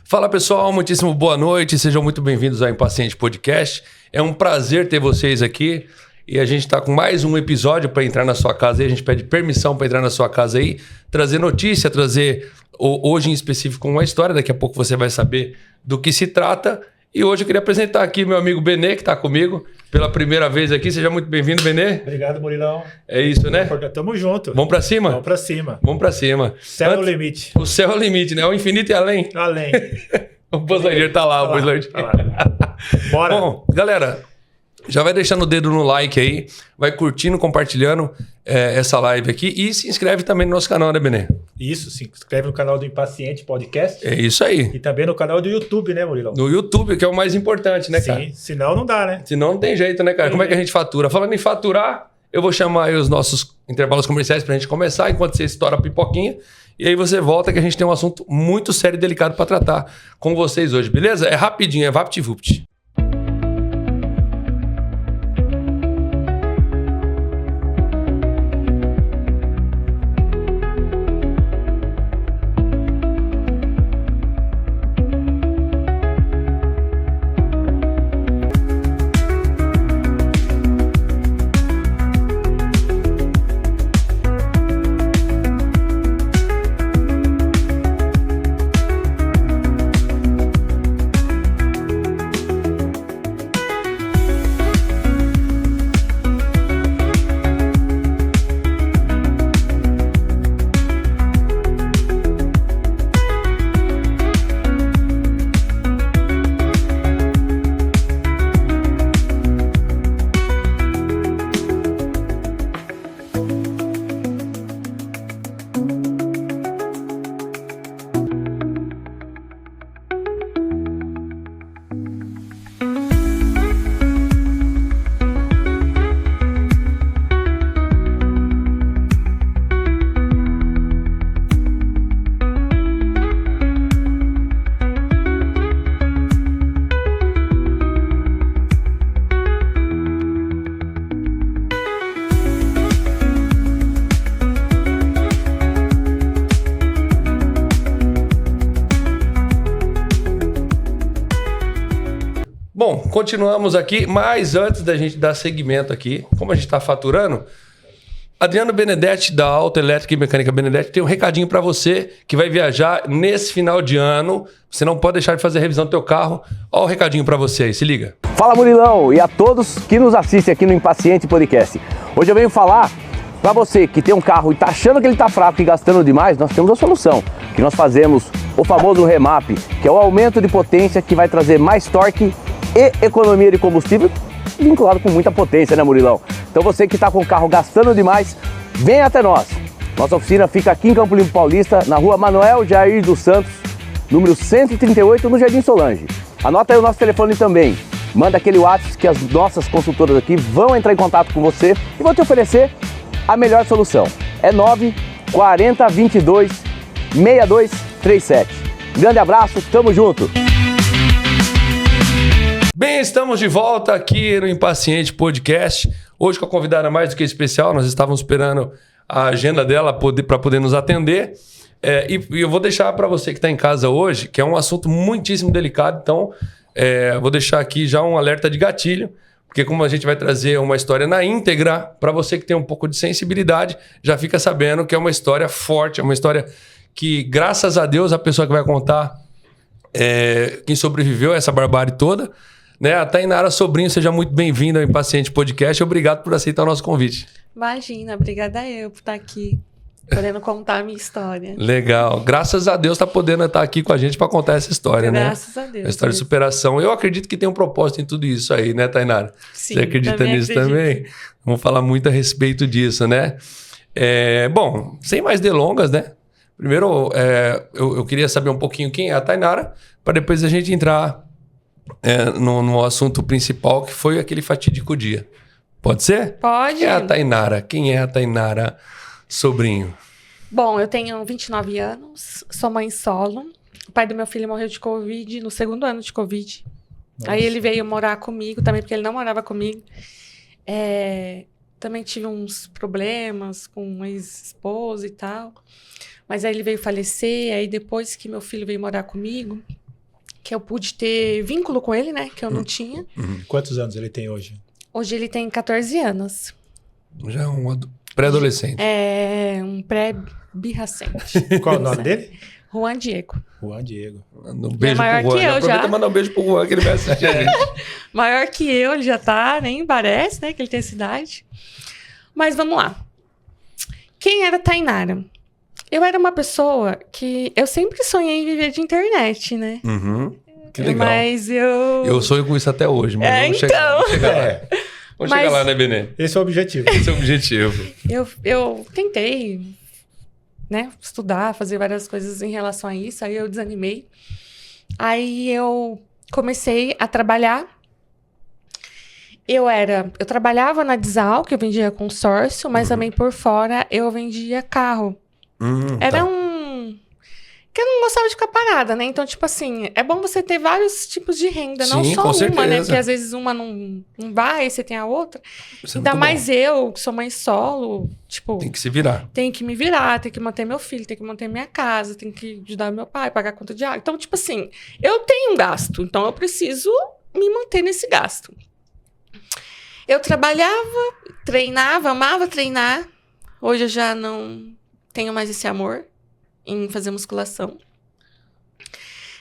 Fala pessoal, muitíssimo boa noite, sejam muito bem-vindos ao Impaciente Podcast. É um prazer ter vocês aqui e a gente está com mais um episódio para entrar na sua casa aí. A gente pede permissão para entrar na sua casa aí, trazer notícia, trazer hoje em específico uma história. Daqui a pouco você vai saber do que se trata. E hoje eu queria apresentar aqui meu amigo Benê, que está comigo pela primeira vez aqui. Seja muito bem-vindo, Benê. Obrigado, Murilão. É isso, né? Tamo junto. Vamos para cima? Vamos para cima. Vamos para cima. Céu é o limite. O céu é o limite, né? O infinito e além. Além. O Buzz Lightyear tá lá, o Buzz Lightyear. Bora. Bom, galera, já vai deixando o dedo no like aí, vai curtindo, compartilhando essa live aqui e se inscreve também no nosso canal, né, Benê? Isso, se inscreve no canal do Impaciente Podcast. É isso aí. E também no canal do YouTube, né, Murilão? No YouTube, que é o mais importante, né, cara? Sim, senão não dá, né? Senão não tem jeito, né, cara? Como é que a gente fatura? Falando em faturar, eu vou chamar aí os nossos intervalos comerciais pra gente começar, enquanto você estoura a pipoquinha. E aí você volta que a gente tem um assunto muito sério e delicado para tratar com vocês hoje, beleza? É rapidinho, é VaptVupt. Bom, continuamos aqui, mas antes da gente dar seguimento aqui, como a gente está faturando, Adriano Benedetti, da Autoelétrica e Mecânica Benedetti, tem um recadinho para você que vai viajar nesse final de ano. Você não pode deixar de fazer a revisão do teu carro. Olha o recadinho para você aí, se liga. Fala, Murilão, e a todos que nos assistem aqui no Impaciente Podcast. Hoje eu venho falar para você que tem um carro e está achando que ele está fraco e gastando demais. Nós temos a solução, que nós fazemos o famoso remap, que é o aumento de potência que vai trazer mais torque e economia de combustível, vinculado com muita potência, né, Murilão? Então você que está com o carro gastando demais, vem até nós. Nossa oficina fica aqui em Campo Limpo Paulista, na rua Manuel Jair dos Santos, número 138, no Jardim Solange. Anota aí o nosso telefone também. Manda aquele WhatsApp que as nossas consultoras aqui vão entrar em contato com você e vão te oferecer a melhor solução. É 940 22 6237. Grande abraço, tamo junto! Bem, estamos de volta aqui no Impaciente Podcast. Hoje com a convidada mais do que especial, nós estávamos esperando a agenda dela para poder nos atender. E eu vou deixar para você que está em casa hoje, que é um assunto muitíssimo delicado, então vou deixar aqui já um alerta de gatilho, porque como a gente vai trazer uma história na íntegra, para você que tem um pouco de sensibilidade, já fica sabendo que é uma história forte, é uma história que, graças a Deus, a pessoa que vai contar, quem sobreviveu a essa barbárie toda, né? A Tainara Sobrinho, seja muito bem-vinda ao Impaciente Podcast. Obrigado por aceitar o nosso convite. Imagina, obrigada eu por estar aqui, podendo contar a minha história. Legal. Graças a Deus tá podendo estar aqui com a gente para contar essa história, né? Graças a Deus. A história de superação. Eu acredito que tem um propósito em tudo isso aí, né, Tainara? Sim, você acredita nisso também? Vamos falar muito a respeito disso, né? Bom, sem mais delongas, né? Primeiro, eu queria saber um pouquinho quem é a Tainara, para depois a gente entrar no assunto principal, que foi aquele fatídico dia. Pode ser? Pode. Quem é a Tainara? Quem é a Tainara Sobrinho? Bom, eu tenho 29 anos, sou mãe solo. O pai do meu filho morreu de Covid, no segundo ano de Covid. Nossa. Aí ele veio morar comigo também, porque ele não morava comigo. Também tive uns problemas com um ex-esposo e tal. Mas aí ele veio falecer, aí depois que meu filho veio morar comigo, que eu pude ter vínculo com ele, né? Que eu não tinha. Quantos anos ele tem hoje? Hoje ele tem 14 anos. Já é um pré-adolescente. É um pré-birracente. Qual o nome dele? Juan Diego. Juan Diego. Manda um beijo maior pro Juan. que eu, Aproveita já. e manda um beijo pro Juan, que ele vai assistir a gente. Maior que eu, ele já tá, nem parece, né? Que ele tem essa idade. Mas vamos lá. Quem era Tainara? Eu era uma pessoa que... Eu sempre sonhei em viver de internet, né? Que legal. Mas eu... Eu sonho com isso até hoje, mas vamos chegar, então. vamos chegar lá. É, Vamos Mas- chegar lá, né, Benê? esse é o objetivo. Esse é o objetivo. Eu tentei, né, estudar, fazer várias coisas em relação a isso, aí eu desanimei. Aí eu comecei a trabalhar. Eu trabalhava na Dizal, que eu vendia consórcio, mas também por fora eu vendia carro. Era tá. que eu não gostava de ficar parada, né? Então, tipo assim, é bom você ter vários tipos de renda, não Sim, só com uma, né? certeza. Porque às vezes uma não vai, você tem a outra. Isso é Ainda muito mais bom. eu, que sou mãe solo, tipo, Tem que se virar. tenho que me virar, tenho que manter meu filho, tenho que manter minha casa, tenho que ajudar meu pai, pagar a conta de água. Então, tipo assim, eu tenho um gasto, então eu preciso me manter nesse gasto. Eu trabalhava, treinava, amava treinar. Hoje eu já não tenho mais esse amor em fazer musculação.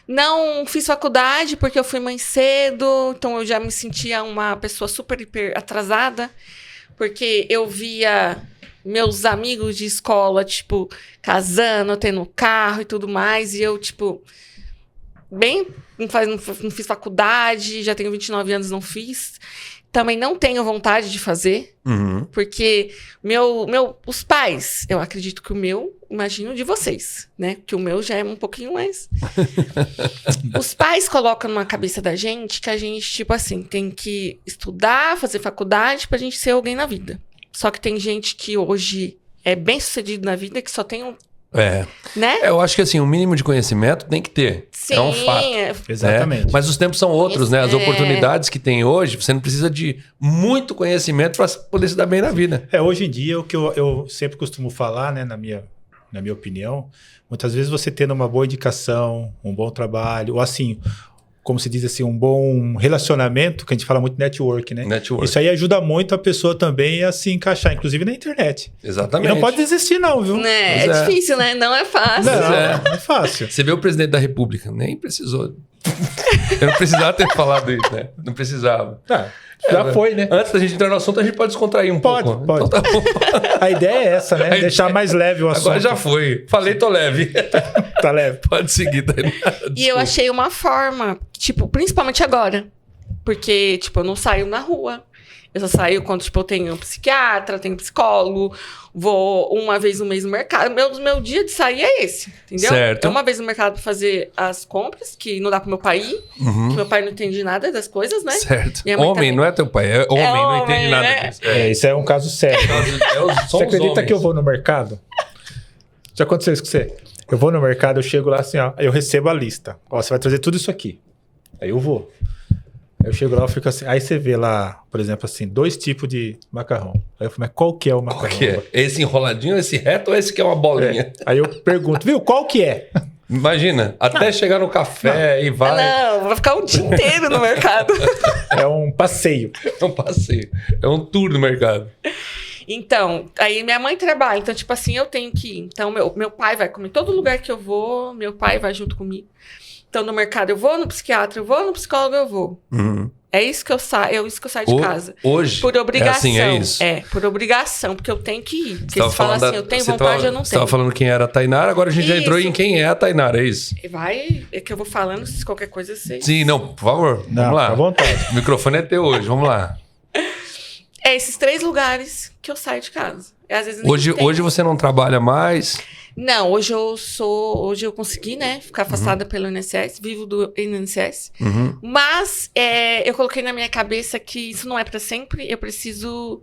Não fiz faculdade porque eu fui mãe cedo, então eu já me sentia uma pessoa super hiper atrasada, porque eu via meus amigos de escola, tipo, casando, tendo carro e tudo mais, e eu, tipo, não fiz faculdade, já tenho 29 anos, não fiz. Também não tenho vontade de fazer, porque os pais, eu acredito que o meu, imagino de vocês, né? Que o meu já é um pouquinho mais. Os pais colocam na cabeça da gente que a gente, tipo assim, tem que estudar, fazer faculdade pra gente ser alguém na vida. Só que tem gente que hoje é bem sucedido na vida, que só tem um, né? Eu acho que assim, o mínimo de conhecimento tem que ter. Sim, É um fato. Exatamente. Mas os tempos são outros, né? As É. oportunidades que tem hoje, você não precisa de muito conhecimento para poder se dar bem na vida. Hoje em dia, o que eu sempre costumo falar, né, na minha opinião, muitas vezes você tendo uma boa indicação, um bom trabalho, ou assim, como se diz assim, um bom relacionamento, que a gente fala muito network, né? Network. Isso aí ajuda muito a pessoa também a se encaixar, inclusive na internet. Exatamente. E não pode desistir não, viu? Né? Pois É é. difícil, né? Não é fácil. Não é fácil. Você vê o presidente da República, nem precisou. Eu não precisava ter falado isso, né? Não precisava. Já foi, né? Antes da gente entrar no assunto, a gente pode descontrair um Pode, pouco. pode. Então tá bom. A ideia é essa, né? A Deixar ideia- mais leve o assunto. Agora já foi. Falei, tô leve. Tá leve. Pode seguir, Tainá. E eu achei uma forma, tipo, principalmente agora. Porque, tipo, eu não saio na rua. Eu só saio quando, tipo, eu tenho psiquiatra, tenho psicólogo, vou uma vez no mês no mercado. Meu dia de sair é esse, entendeu? Certo. É uma vez no mercado pra fazer as compras, que não dá pro meu pai ir, que meu pai não entende nada das coisas, né? Certo. Minha mãe Homem, também. não é teu pai. É homem, não homem, entende nada né? disso. Isso é um caso sério. Você acredita que eu vou no mercado? Já aconteceu isso com você? Eu vou no mercado, eu chego lá assim, ó, aí eu recebo a lista. Ó, você vai trazer tudo isso aqui. Aí eu vou. Aí eu chego lá, eu fico assim. Aí você vê lá, por exemplo, assim, 2 tipos de macarrão. Aí eu falo, mas qual que é o macarrão? Qual que é? Esse enroladinho, esse reto ou esse que é uma bolinha? É. Aí eu pergunto, viu, qual que é? Imagina, até chegar no café e vai. Não, vou ficar um dia inteiro no mercado. É um passeio. É um passeio. É um tour no mercado. Então, aí minha mãe trabalha, então, tipo assim, eu tenho que ir. Então, meu pai vai comigo. Todo lugar que eu vou, meu pai vai junto comigo. Então, no mercado eu vou, no psiquiatra eu vou, no psicólogo eu vou. É isso que eu saio, de casa. Hoje. Por obrigação. É assim, é isso. Por obrigação, porque eu tenho que ir. Porque Tava se falar falando assim, eu tenho você vontade, tava- eu não Você tenho. estava falando quem era a Tainara, agora a gente já entrou Isso. em quem é a Tainara, é isso? É que eu vou falando, se qualquer coisa você... Sim, não, por favor. Não, vamos lá. fica à vontade. O microfone é teu hoje, vamos lá. É esses 3 lugares que eu saio de casa. Às vezes nem Hoje tem. você não trabalha mais. Não, hoje eu consegui, né, ficar afastada pelo INSS, vivo do INSS. Mas eu coloquei na minha cabeça que isso não é pra sempre, eu preciso...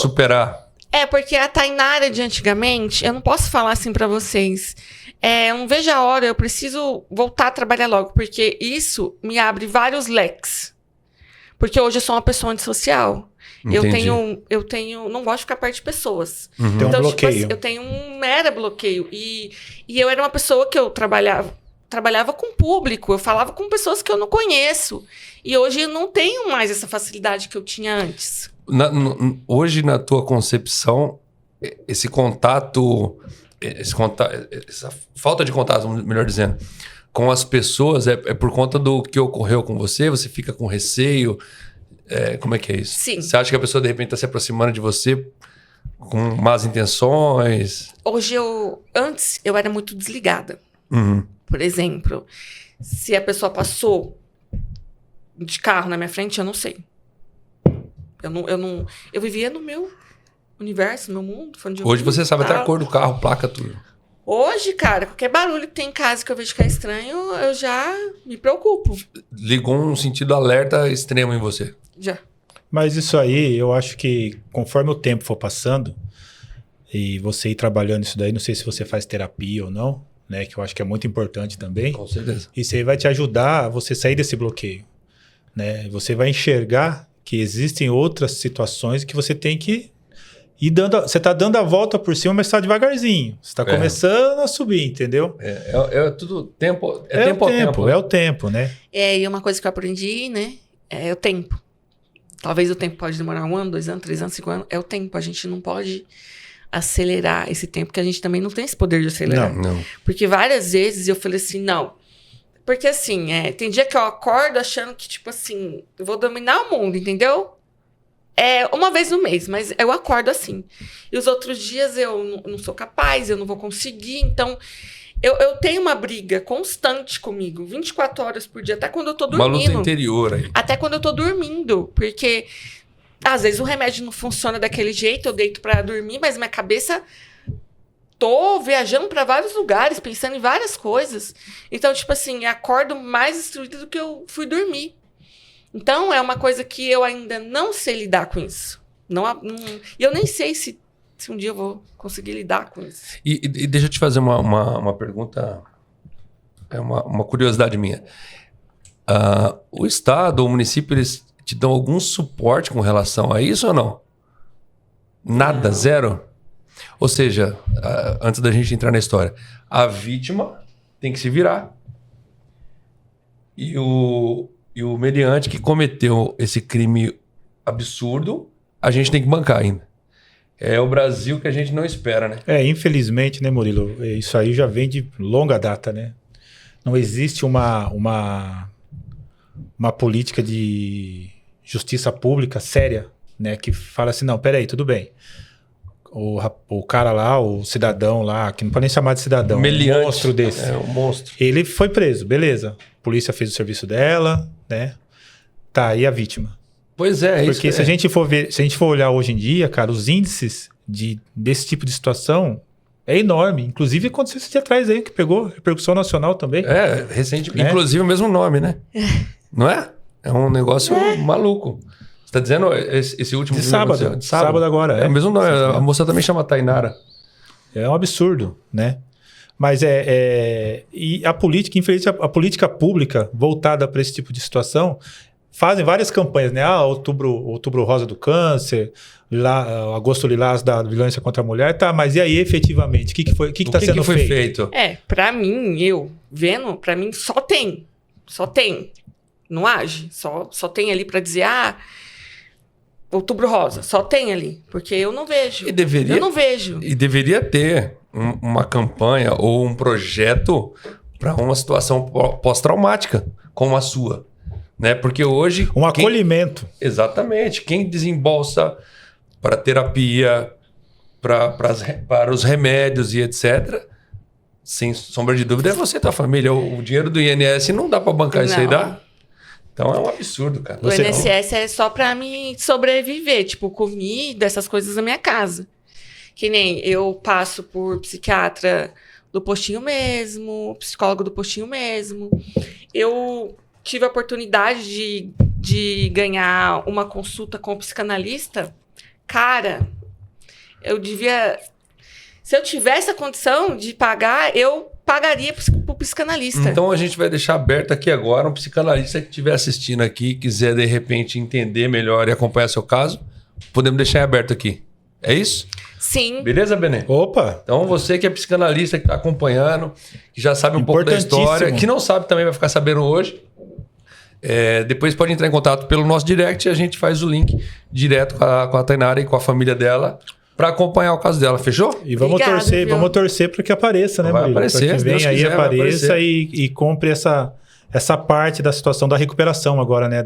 Superar. Porque a Tainara de antigamente, eu não posso falar assim pra vocês. Eu não vejo a hora, eu preciso voltar a trabalhar logo, porque isso me abre vários leques. Porque hoje eu sou uma pessoa antissocial. Entendi. Eu tenho, não gosto de ficar perto de pessoas. Tem um Então, tipo bloqueio. assim, eu tenho um mero bloqueio. E eu era uma pessoa que eu trabalhava trabalhava com público, eu falava com pessoas que eu não conheço. E hoje eu não tenho mais essa facilidade que eu tinha antes. Hoje, na tua concepção, essa falta de contato, melhor dizendo, com as pessoas é por conta do que ocorreu com você? Você fica com receio? Como é que é isso? Sim. Você acha que a pessoa, de repente, está se aproximando de você com más intenções? Hoje antes eu era muito desligada. Uhum. Por exemplo, se a pessoa passou de carro na minha frente, eu não sei. Eu vivia no meu universo, no meu mundo. Hoje você sabe até a cor do carro, placa, tudo. Hoje, cara, qualquer barulho que tem em casa que eu vejo que é estranho, eu já me preocupo. Ligou um sentido alerta extremo em você. Já. Mas isso aí, eu acho que conforme o tempo for passando e você ir trabalhando isso daí, não sei se você faz terapia ou não, né? Que eu acho que é muito importante também. Com certeza. Isso aí vai te ajudar a você sair desse bloqueio, né? Você vai enxergar que existem outras situações que você tem que ir dando... Você está dando a volta por cima, mas está devagarzinho. Você está começando a subir, entendeu? É tudo tempo. É o tempo, né? E uma coisa que eu aprendi, né? É o tempo. Talvez o tempo pode demorar 1 ano, 2 anos, 3 anos, 5 anos. É o tempo. A gente não pode acelerar esse tempo, porque a gente também não tem esse poder de acelerar. Não. Porque várias vezes eu falei assim, não. Porque assim, tem dia que eu acordo achando que, tipo assim, eu vou dominar o mundo, entendeu? Uma vez no mês, mas eu acordo assim. E os outros dias eu não sou capaz, eu não vou conseguir. Então, eu tenho uma briga constante comigo, 24 horas por dia, até quando eu tô dormindo. Uma luta interior aí. Até quando eu tô dormindo, porque às vezes o remédio não funciona daquele jeito, eu deito pra dormir, mas minha cabeça... Tô viajando pra vários lugares, pensando em várias coisas. Então, tipo assim, acordo mais destruída do que eu fui dormir. Então, é uma coisa que eu ainda não sei lidar com isso. E eu nem sei se um dia eu vou conseguir lidar com isso. E deixa eu te fazer uma pergunta, uma curiosidade minha. O Estado, o município, eles te dão algum suporte com relação a isso ou não? Nada, não. Zero? Ou seja, antes da gente entrar na história, a vítima tem que se virar. E o meliante que cometeu esse crime absurdo, a gente tem que bancar ainda. É o Brasil que a gente não espera, né? Infelizmente, né, Murilo? Isso aí já vem de longa data, né? Não existe uma política de justiça pública séria, né? Que fala assim, não, peraí, tudo bem. O cara lá, o cidadão lá, que não pode nem chamar de cidadão, meliante, um monstro desse. Um monstro. Ele foi preso, beleza. A polícia fez o serviço dela, né? Tá, e a vítima? Pois é, porque isso. Porque se a gente for olhar hoje em dia, cara, os índices desse tipo de situação é enorme. Inclusive aconteceu esse dia atrás aí, que pegou repercussão nacional também. Recente, né? Inclusive o mesmo nome, né? Não é? É um negócio maluco. Você tá dizendo esse último de sábado. De sábado agora. É o mesmo nome. A moça também chama Tainara. É um absurdo, né? Mas e a política, infelizmente, a política pública voltada para esse tipo de situação fazem várias campanhas, né? Outubro Rosa do Câncer, Agosto Lilás da violência contra a mulher, tá? Mas e aí, efetivamente, o que está sendo feito? Pra mim, pra mim só tem. Não age. Só tem ali pra dizer, Outubro Rosa, só tem ali. Porque eu não vejo. Eu não vejo. E deveria ter uma campanha ou um projeto para uma situação pós-traumática como a sua. Né? Porque hoje... acolhimento. Exatamente. Quem desembolsa para terapia, para os remédios e etc., sem sombra de dúvida, é você e tua família. O dinheiro do INSS não dá para bancar isso aí, dá? Então é um absurdo, cara. O INSS é só para me sobreviver. Tipo, comida, essas coisas na minha casa. Que nem eu passo por psiquiatra do postinho mesmo, psicólogo do postinho mesmo. Eu... tive a oportunidade de ganhar uma consulta com o psicanalista. Cara, eu devia... Se eu tivesse a condição de pagar, eu pagaria pro psicanalista. Então a gente vai deixar aberto aqui agora, um psicanalista que estiver assistindo aqui, quiser de repente entender melhor e acompanhar seu caso, podemos deixar aberto aqui. É isso? Sim. Beleza, Benê? Opa! Então, você que é psicanalista, que está acompanhando, que já sabe um pouco da história, que não sabe também vai ficar sabendo hoje, depois pode entrar em contato pelo nosso direct e a gente faz o link direto com a Tainara e com a família dela para acompanhar o caso dela. Fechou? E vamos torcer para que apareça, né, Murilo? Vai aparecer, para que venha aí, apareça e compre essa parte da situação da recuperação agora, né,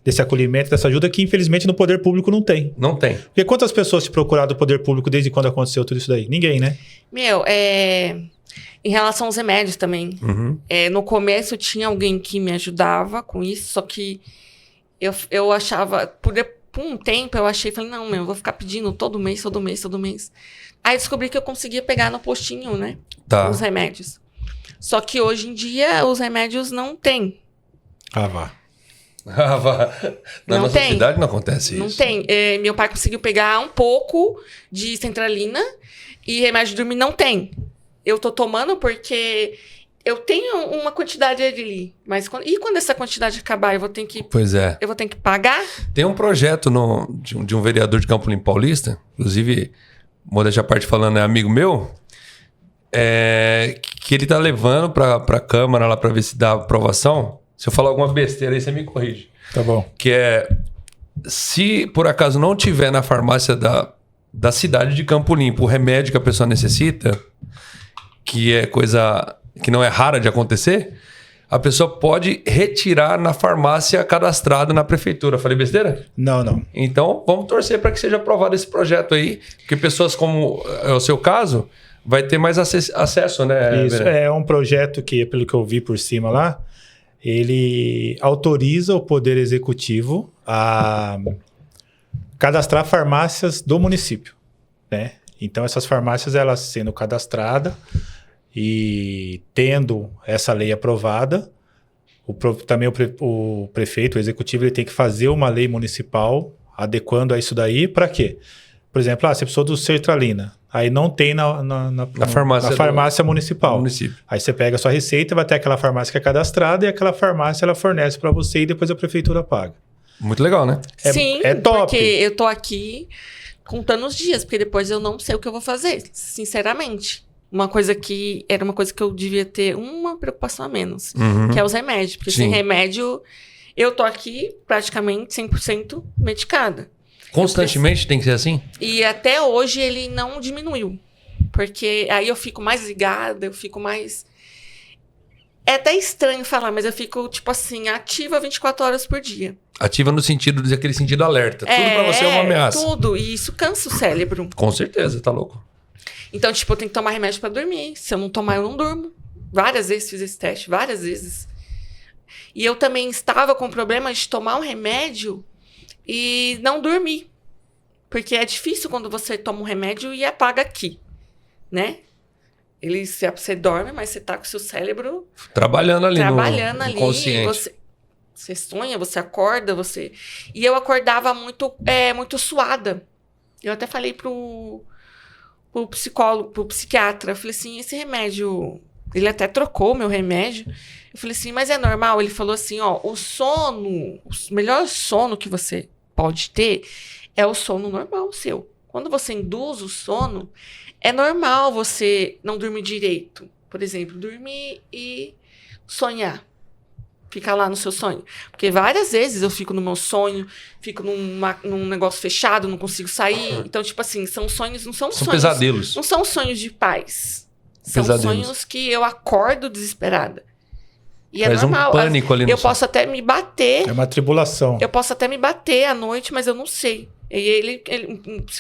desse acolhimento, dessa ajuda que infelizmente no poder público não tem. Não tem. Porque quantas pessoas te procuraram do poder público desde quando aconteceu tudo isso daí? Ninguém, né? Em relação aos remédios também. No começo tinha alguém que me ajudava com isso, só que eu achava... Por um tempo eu falei, não, eu vou ficar pedindo todo mês. Aí descobri que eu conseguia pegar no postinho, né? Tá. Os remédios. Só que hoje em dia os remédios não tem. Vá. Na nossa cidade não acontece isso. Não tem. Meu pai conseguiu pegar um pouco de centralina e remédio de dormir não tem. Eu tô tomando porque eu tenho uma quantidade ali. Mas quando essa quantidade acabar, eu vou ter que... Pois é. Eu vou ter que pagar? Tem um projeto de um vereador de Campo Limpo Paulista, inclusive, modéstia à parte falando, é amigo meu, que ele tá levando pra Câmara lá pra ver se dá aprovação. Se eu falar alguma besteira aí, você me corrige. Tá bom. Que se por acaso não tiver na farmácia da cidade de Campo Limpo o remédio que a pessoa necessita, que é coisa que não é rara de acontecer, a pessoa pode retirar na farmácia cadastrada na prefeitura. Falei besteira? Não. Então, vamos torcer para que seja aprovado esse projeto aí, porque pessoas como é o seu caso, vai ter mais acesso, né? Isso, é um projeto que, pelo que eu vi por cima lá, ele autoriza o Poder Executivo a cadastrar farmácias do município, né? Então, essas farmácias, elas sendo cadastradas e tendo essa lei aprovada, também o prefeito, o executivo, ele tem que fazer uma lei municipal adequando a isso daí. Para quê? Por exemplo, você precisou do sertralina. Aí não tem na farmácia municipal. Aí você pega a sua receita, vai ter aquela farmácia que é cadastrada e aquela farmácia ela fornece para você e depois a prefeitura paga. Muito legal, né? Sim, é top. Porque eu tô aqui contando os dias, porque depois eu não sei o que eu vou fazer, sinceramente. Era uma coisa que eu devia ter uma preocupação a menos, que é os remédios. Porque sem remédio, eu tô aqui praticamente 100% medicada. Constantemente tem que ser assim? E até hoje ele não diminuiu. Porque aí eu fico mais ligada, eu fico mais... É até estranho falar, mas eu fico, tipo assim, ativa 24 horas por dia. Ativa no sentido de aquele sentido alerta. Tudo pra você é uma ameaça. Tudo. E isso cansa o cérebro. Com certeza, tá louco. Então, tipo, eu tenho que tomar remédio pra dormir. Se eu não tomar, eu não durmo. Várias vezes fiz esse teste, várias vezes. E eu também estava com problema de tomar um remédio e não dormir. Porque é difícil quando você toma um remédio e apaga aqui, né? Você dorme, mas você tá com o seu cérebro... Trabalhando ali no consciente. Você sonha, você acorda, você... E eu acordava muito suada. Eu até falei pro psicólogo, pro psiquiatra. Eu falei assim, esse remédio... Ele até trocou o meu remédio. Eu falei assim, mas é normal? Ele falou assim, o melhor sono que você pode ter é o sono normal seu. Quando você induz o sono, é normal você não dormir direito. Por exemplo, dormir e sonhar. Ficar lá no seu sonho. Porque várias vezes eu fico no meu sonho, fico num negócio fechado, não consigo sair. Então, tipo assim, são sonhos, não são sonhos... São pesadelos. Não são sonhos de paz. São sonhos que eu acordo desesperada. E faz normal. Um pânico ali no Eu posso até me bater. É uma tribulação. Eu posso até me bater à noite, mas eu não sei. E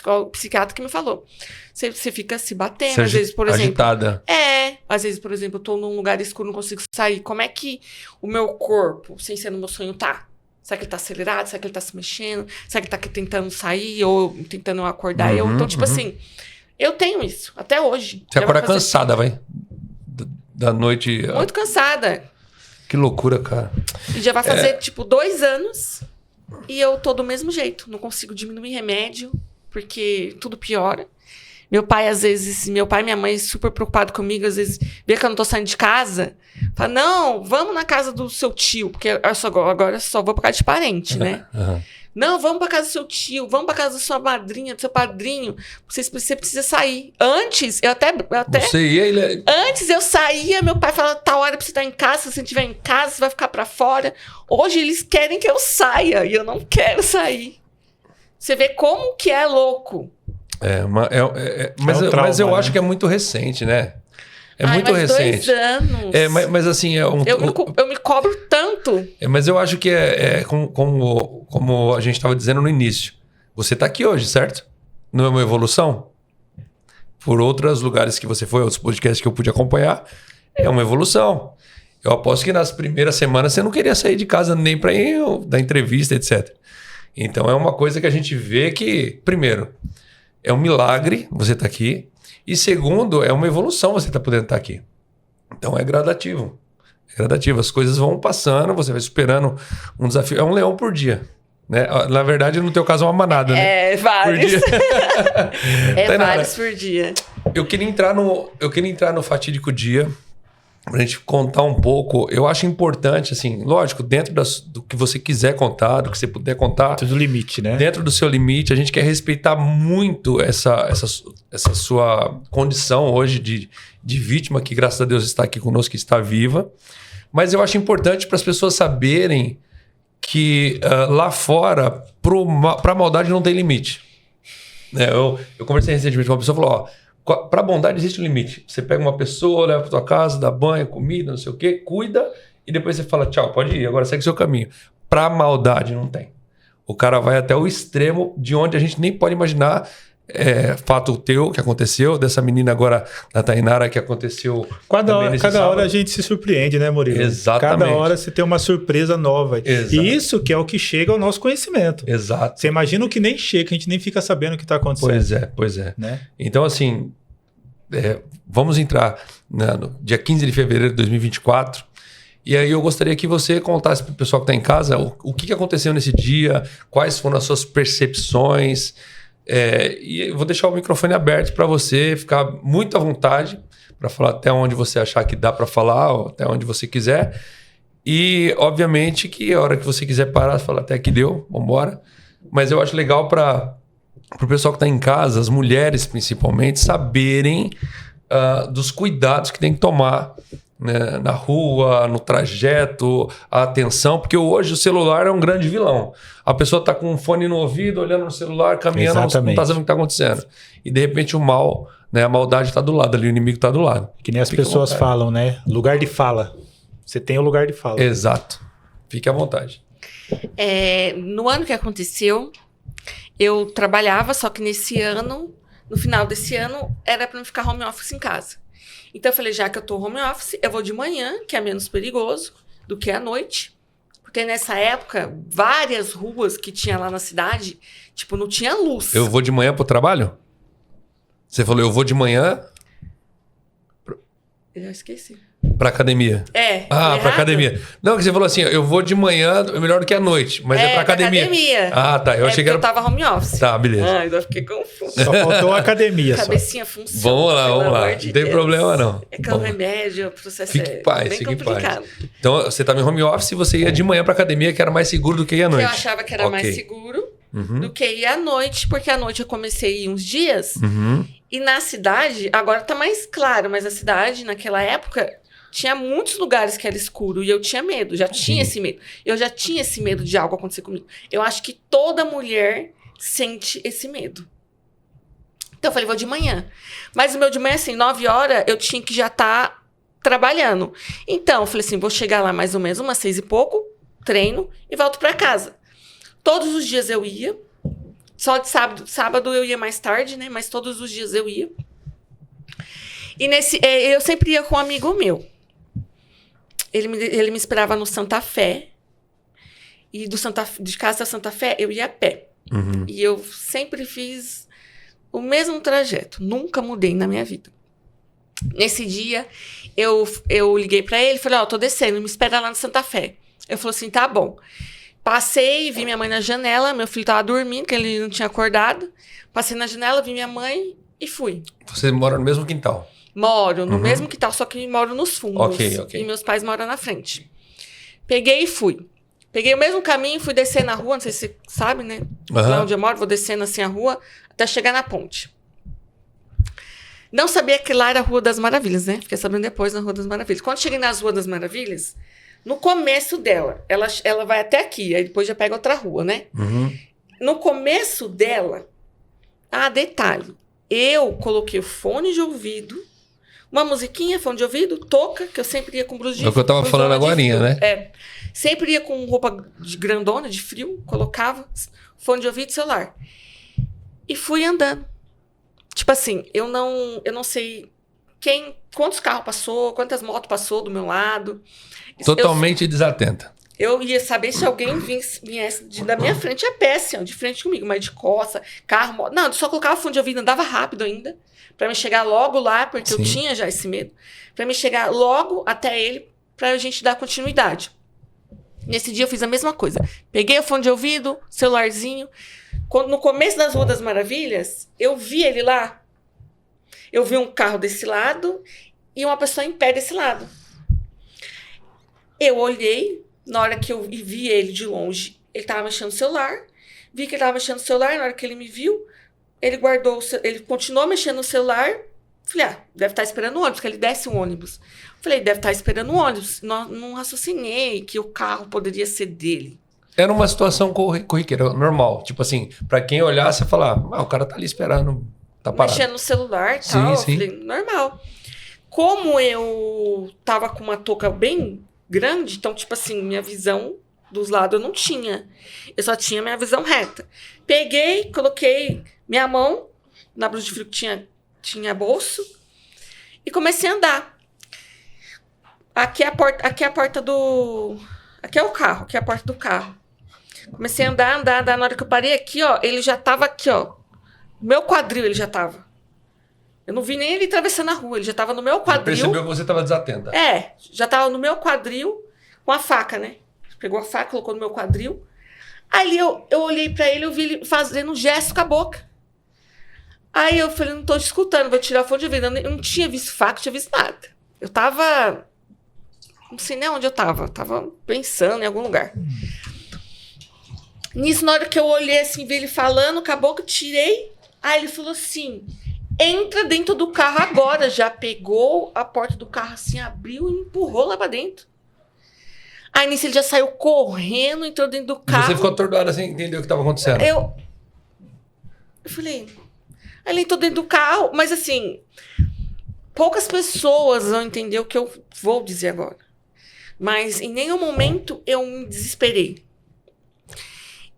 um psiquiatra que me falou. Você fica se batendo, às vezes, por exemplo. Agitada. Às vezes, por exemplo, eu tô num lugar escuro, não consigo sair. Como é que o meu corpo, sem ser no meu sonho, tá? Será que ele tá acelerado? Será que ele tá se mexendo? Será que ele tá tentando sair ou tentando acordar? Então, tipo assim, eu tenho isso, até hoje. Você acorda cansada, vai? Da noite... Muito cansada. Que loucura, cara. E já vai fazer, 2 anos e eu tô do mesmo jeito. Não consigo diminuir remédio, porque tudo piora. Meu pai e minha mãe super preocupados comigo, às vezes vê que eu não tô saindo de casa. Fala, não, vamos na casa do seu tio, porque agora eu só vou por causa de parente, né? Não, vamos pra casa do seu tio, vamos pra casa da sua madrinha, do seu padrinho. Você precisa sair. Antes, eu até Você ia, ele... Antes eu saía, meu pai falava, tal hora pra você estar em casa, se você não estiver em casa, você vai ficar pra fora. Hoje eles querem que eu saia, e eu não quero sair. Você vê como que é louco. Mas eu acho que é muito recente, né? Muito recente. 2 anos. Mas assim... Eu me cobro tanto. Mas eu acho que como a gente estava dizendo no início. Você está aqui hoje, certo? Não é uma evolução? Por outros lugares que você foi, outros podcasts que eu pude acompanhar, é uma evolução. Eu aposto que nas primeiras semanas você não queria sair de casa nem para ir da entrevista, etc. Então é uma coisa que a gente vê que, primeiro, é um milagre você estar aqui. E segundo, é uma evolução você estar podendo estar aqui. Então é gradativo. É gradativo. As coisas vão passando, você vai superando um desafio. É um leão por dia. Né? Na verdade, no teu caso, é uma manada, né? Vários. Por dia. Vários por dia. Eu queria entrar no fatídico dia, pra gente contar um pouco. Eu acho importante, assim, lógico, dentro do que você quiser contar, do que você puder contar. Dentro do limite, né? Dentro do seu limite, a gente quer respeitar muito essa sua condição hoje de vítima, que graças a Deus está aqui conosco, que está viva. Mas eu acho importante para as pessoas saberem que lá fora, para a maldade não tem limite. Eu conversei recentemente com uma pessoa e falou, para a bondade existe um limite. Você pega uma pessoa, leva para tua casa, dá banho, comida, não sei o quê, cuida e depois você fala, tchau, pode ir, agora segue seu caminho. Para a maldade não tem. O cara vai até o extremo de onde a gente nem pode imaginar. Fato teu que aconteceu, dessa menina agora, da Tainara, que aconteceu. Cada hora a gente se surpreende, né, Murilo? Exatamente. Cada hora você tem uma surpresa nova. Exato. E isso que é o que chega ao nosso conhecimento. Exato. Você imagina o que nem chega, que a gente nem fica sabendo o que está acontecendo. Pois é. Né? Então, assim, vamos entrar no dia 15 de fevereiro de 2024. E aí eu gostaria que você contasse para o pessoal que está em casa o que aconteceu nesse dia, quais foram as suas percepções. E eu vou deixar o microfone aberto para você ficar muito à vontade para falar até onde você achar que dá para falar, ou até onde você quiser. E, obviamente, que a hora que você quiser parar, você fala até que deu, vamos embora. Mas eu acho legal para o pessoal que está em casa, as mulheres principalmente, saberem dos cuidados que tem que tomar, né, na rua, no trajeto, a atenção, porque hoje o celular é um grande vilão. A pessoa está com um fone no ouvido, olhando no celular, caminhando, não está sabendo o que está acontecendo. E de repente o mal, né, a maldade está do lado ali, o inimigo está do lado. Que nem as pessoas falam, né? Lugar de fala. Você tem o lugar de fala. Exato. Fique à vontade. No ano que aconteceu, eu trabalhava, só que nesse ano, no final desse ano, era para não ficar home office em casa. Então eu falei, já que eu tô home office, eu vou de manhã, que é menos perigoso do que à noite. Porque nessa época, várias ruas que tinha lá na cidade, tipo, não tinha luz. Eu vou de manhã pro trabalho? Você falou, eu vou de manhã... Eu já esqueci. Pra academia. Pra academia. Não, que você falou assim, eu vou de manhã, é melhor do que à noite, mas é pra academia. Tá. Eu achei que era... eu tava home office. Tá, beleza. Ainda fiquei confuso. Só faltou a academia. Cabecinha funciona. Vamos lá. Não tem problema, não. É que é um remédio, o processo fique bem complicado. Paz. Então, você tava em home office e você ia de manhã pra academia, que era mais seguro do que ir à noite. Eu achava que era mais seguro do que ir à noite, porque à noite eu comecei a ir uns dias. E na cidade, agora tá mais claro, mas a cidade, naquela época... Tinha muitos lugares que era escuro e eu tinha medo, já tinha esse medo. Eu já tinha esse medo de algo acontecer comigo. Eu acho que toda mulher sente esse medo. Então eu falei, vou de manhã. Mas o meu de manhã, assim, 9 horas, eu tinha que já estar trabalhando. Então eu falei assim, vou chegar lá mais ou menos umas 6 e pouco, treino e volto para casa. Todos os dias eu ia. Só de sábado eu ia mais tarde, né? Mas todos os dias eu ia. E eu sempre ia com um amigo meu. Ele me esperava no Santa Fé. E de casa a Santa Fé, eu ia a pé. E eu sempre fiz o mesmo trajeto. Nunca mudei na minha vida. Nesse dia, eu liguei pra ele e falei, tô descendo, me espera lá no Santa Fé. Ele falou assim, tá bom. Passei, vi minha mãe na janela, meu filho tava dormindo, que ele não tinha acordado. Passei na janela, vi minha mãe e fui. Você mora no mesmo quintal? Moro no mesmo quintal, só que moro nos fundos. Ok. E meus pais moram na frente. Peguei e fui. Peguei o mesmo caminho, fui descer na rua, não sei se você sabe, né? Lá onde eu moro, vou descendo assim a rua, até chegar na ponte. Não sabia que lá era a Rua das Maravilhas, né? Fiquei sabendo depois na Rua das Maravilhas. Quando cheguei nas Ruas das Maravilhas, no começo dela, ela vai até aqui, aí depois já pega outra rua, né? No começo dela, detalhe, eu coloquei o fone de ouvido, uma musiquinha, fone de ouvido, touca, que eu sempre ia com blusa de frio. É o que eu tava falando agorinha, né? Sempre ia com roupa de grandona, de frio, colocava fone de ouvido e celular. E fui andando. Tipo assim, eu não sei quantos carros passou, quantas motos passou do meu lado. Totalmente desatenta. Eu ia saber se alguém viesse da minha frente a pé, assim, de frente comigo, mas de costa, carro, moto. Não, eu só colocava fone de ouvido, andava rápido ainda, pra me chegar logo lá, porque eu tinha já esse medo, pra me chegar logo até ele, pra gente dar continuidade. Nesse dia eu fiz a mesma coisa. Peguei o fone de ouvido, celularzinho. No começo das Ruas das Maravilhas, eu vi ele lá. Eu vi um carro desse lado e uma pessoa em pé desse lado. Eu olhei, na hora que eu vi ele de longe, ele estava mexendo no celular. Vi que ele estava mexendo no celular, na hora que ele me viu, ele continuou mexendo no celular. Falei, deve estar esperando o ônibus, porque ele desce o ônibus. Falei, deve estar esperando o ônibus. Não raciocinei que o carro poderia ser dele. Era uma situação corriqueira, normal. Tipo assim, pra quem olhasse e falar, o cara tá ali esperando, tá parado. Mexendo no celular e tal. Falei, normal. Como eu tava com uma touca bem grande, então, tipo assim, minha visão dos lados eu não tinha. Eu só tinha minha visão reta. Peguei, coloquei minha mão na blusa de frio que tinha bolso e comecei a andar. Aqui é a porta do... Aqui é o carro, aqui é a porta do carro. Comecei a andar. Na hora que eu parei aqui, ó, ele já tava aqui, ó. No meu quadril ele já tava. Eu não vi nem ele atravessando a rua, ele já tava no meu quadril. Ele percebeu que você tava desatenta. Já tava no meu quadril com a faca, né? Pegou a faca, colocou no meu quadril. Aí eu olhei pra ele, eu vi ele fazendo um gesto com a boca. Aí eu falei, não tô te escutando, vou tirar a fonte de vida. Eu não tinha visto faca, não tinha visto nada. Eu tava... Não sei nem onde eu tava. Eu tava pensando em algum lugar. Nisso, na hora que eu olhei assim, vi ele falando com a boca, tirei. Aí ele falou assim, entra dentro do carro agora. Já pegou a porta do carro assim, abriu e empurrou lá pra dentro. Aí nisso ele já saiu correndo, entrou dentro do carro. E você ficou atordoada sem entender o que tava acontecendo. Eu falei... Aí ele entrou dentro do carro, mas assim... Poucas pessoas vão entender o que eu vou dizer agora. Mas em nenhum momento eu me desesperei.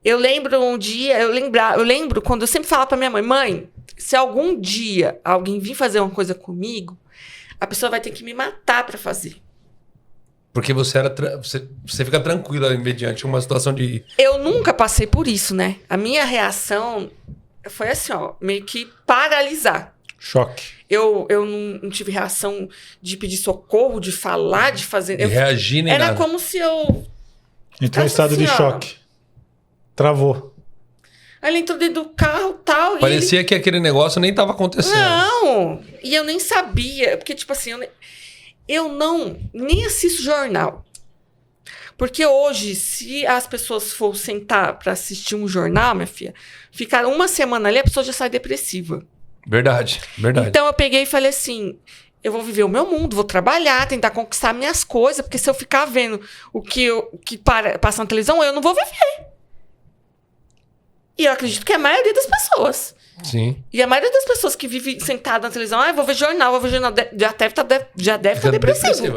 Eu lembro um dia, eu lembro quando eu sempre falava pra minha mãe, se algum dia alguém vir fazer uma coisa comigo, a pessoa vai ter que me matar pra fazer. Porque você fica tranquila mediante uma situação de... Eu nunca passei por isso, né? A minha reação foi assim, ó, meio que paralisar. Choque. Eu não tive reação de pedir socorro, de falar, de fazer... De reagir nem nada. Era como se eu... Entrou em estado de choque. Travou. Aí ele entrou dentro do carro e tal. Parecia que aquele negócio nem estava acontecendo. Não! E eu nem sabia. Porque, tipo assim, eu nem assisto jornal. Porque hoje, se as pessoas for sentar para assistir um jornal, minha filha, ficar uma semana ali, a pessoa já sai depressiva. Verdade. Então eu peguei e falei assim, eu vou viver o meu mundo, vou trabalhar, tentar conquistar minhas coisas, porque se eu ficar vendo o que passa na televisão, eu não vou viver. E eu acredito que é a maioria das pessoas. Sim. E a maioria das pessoas que vive sentada na televisão, vou ver jornal, já deve estar depressivo.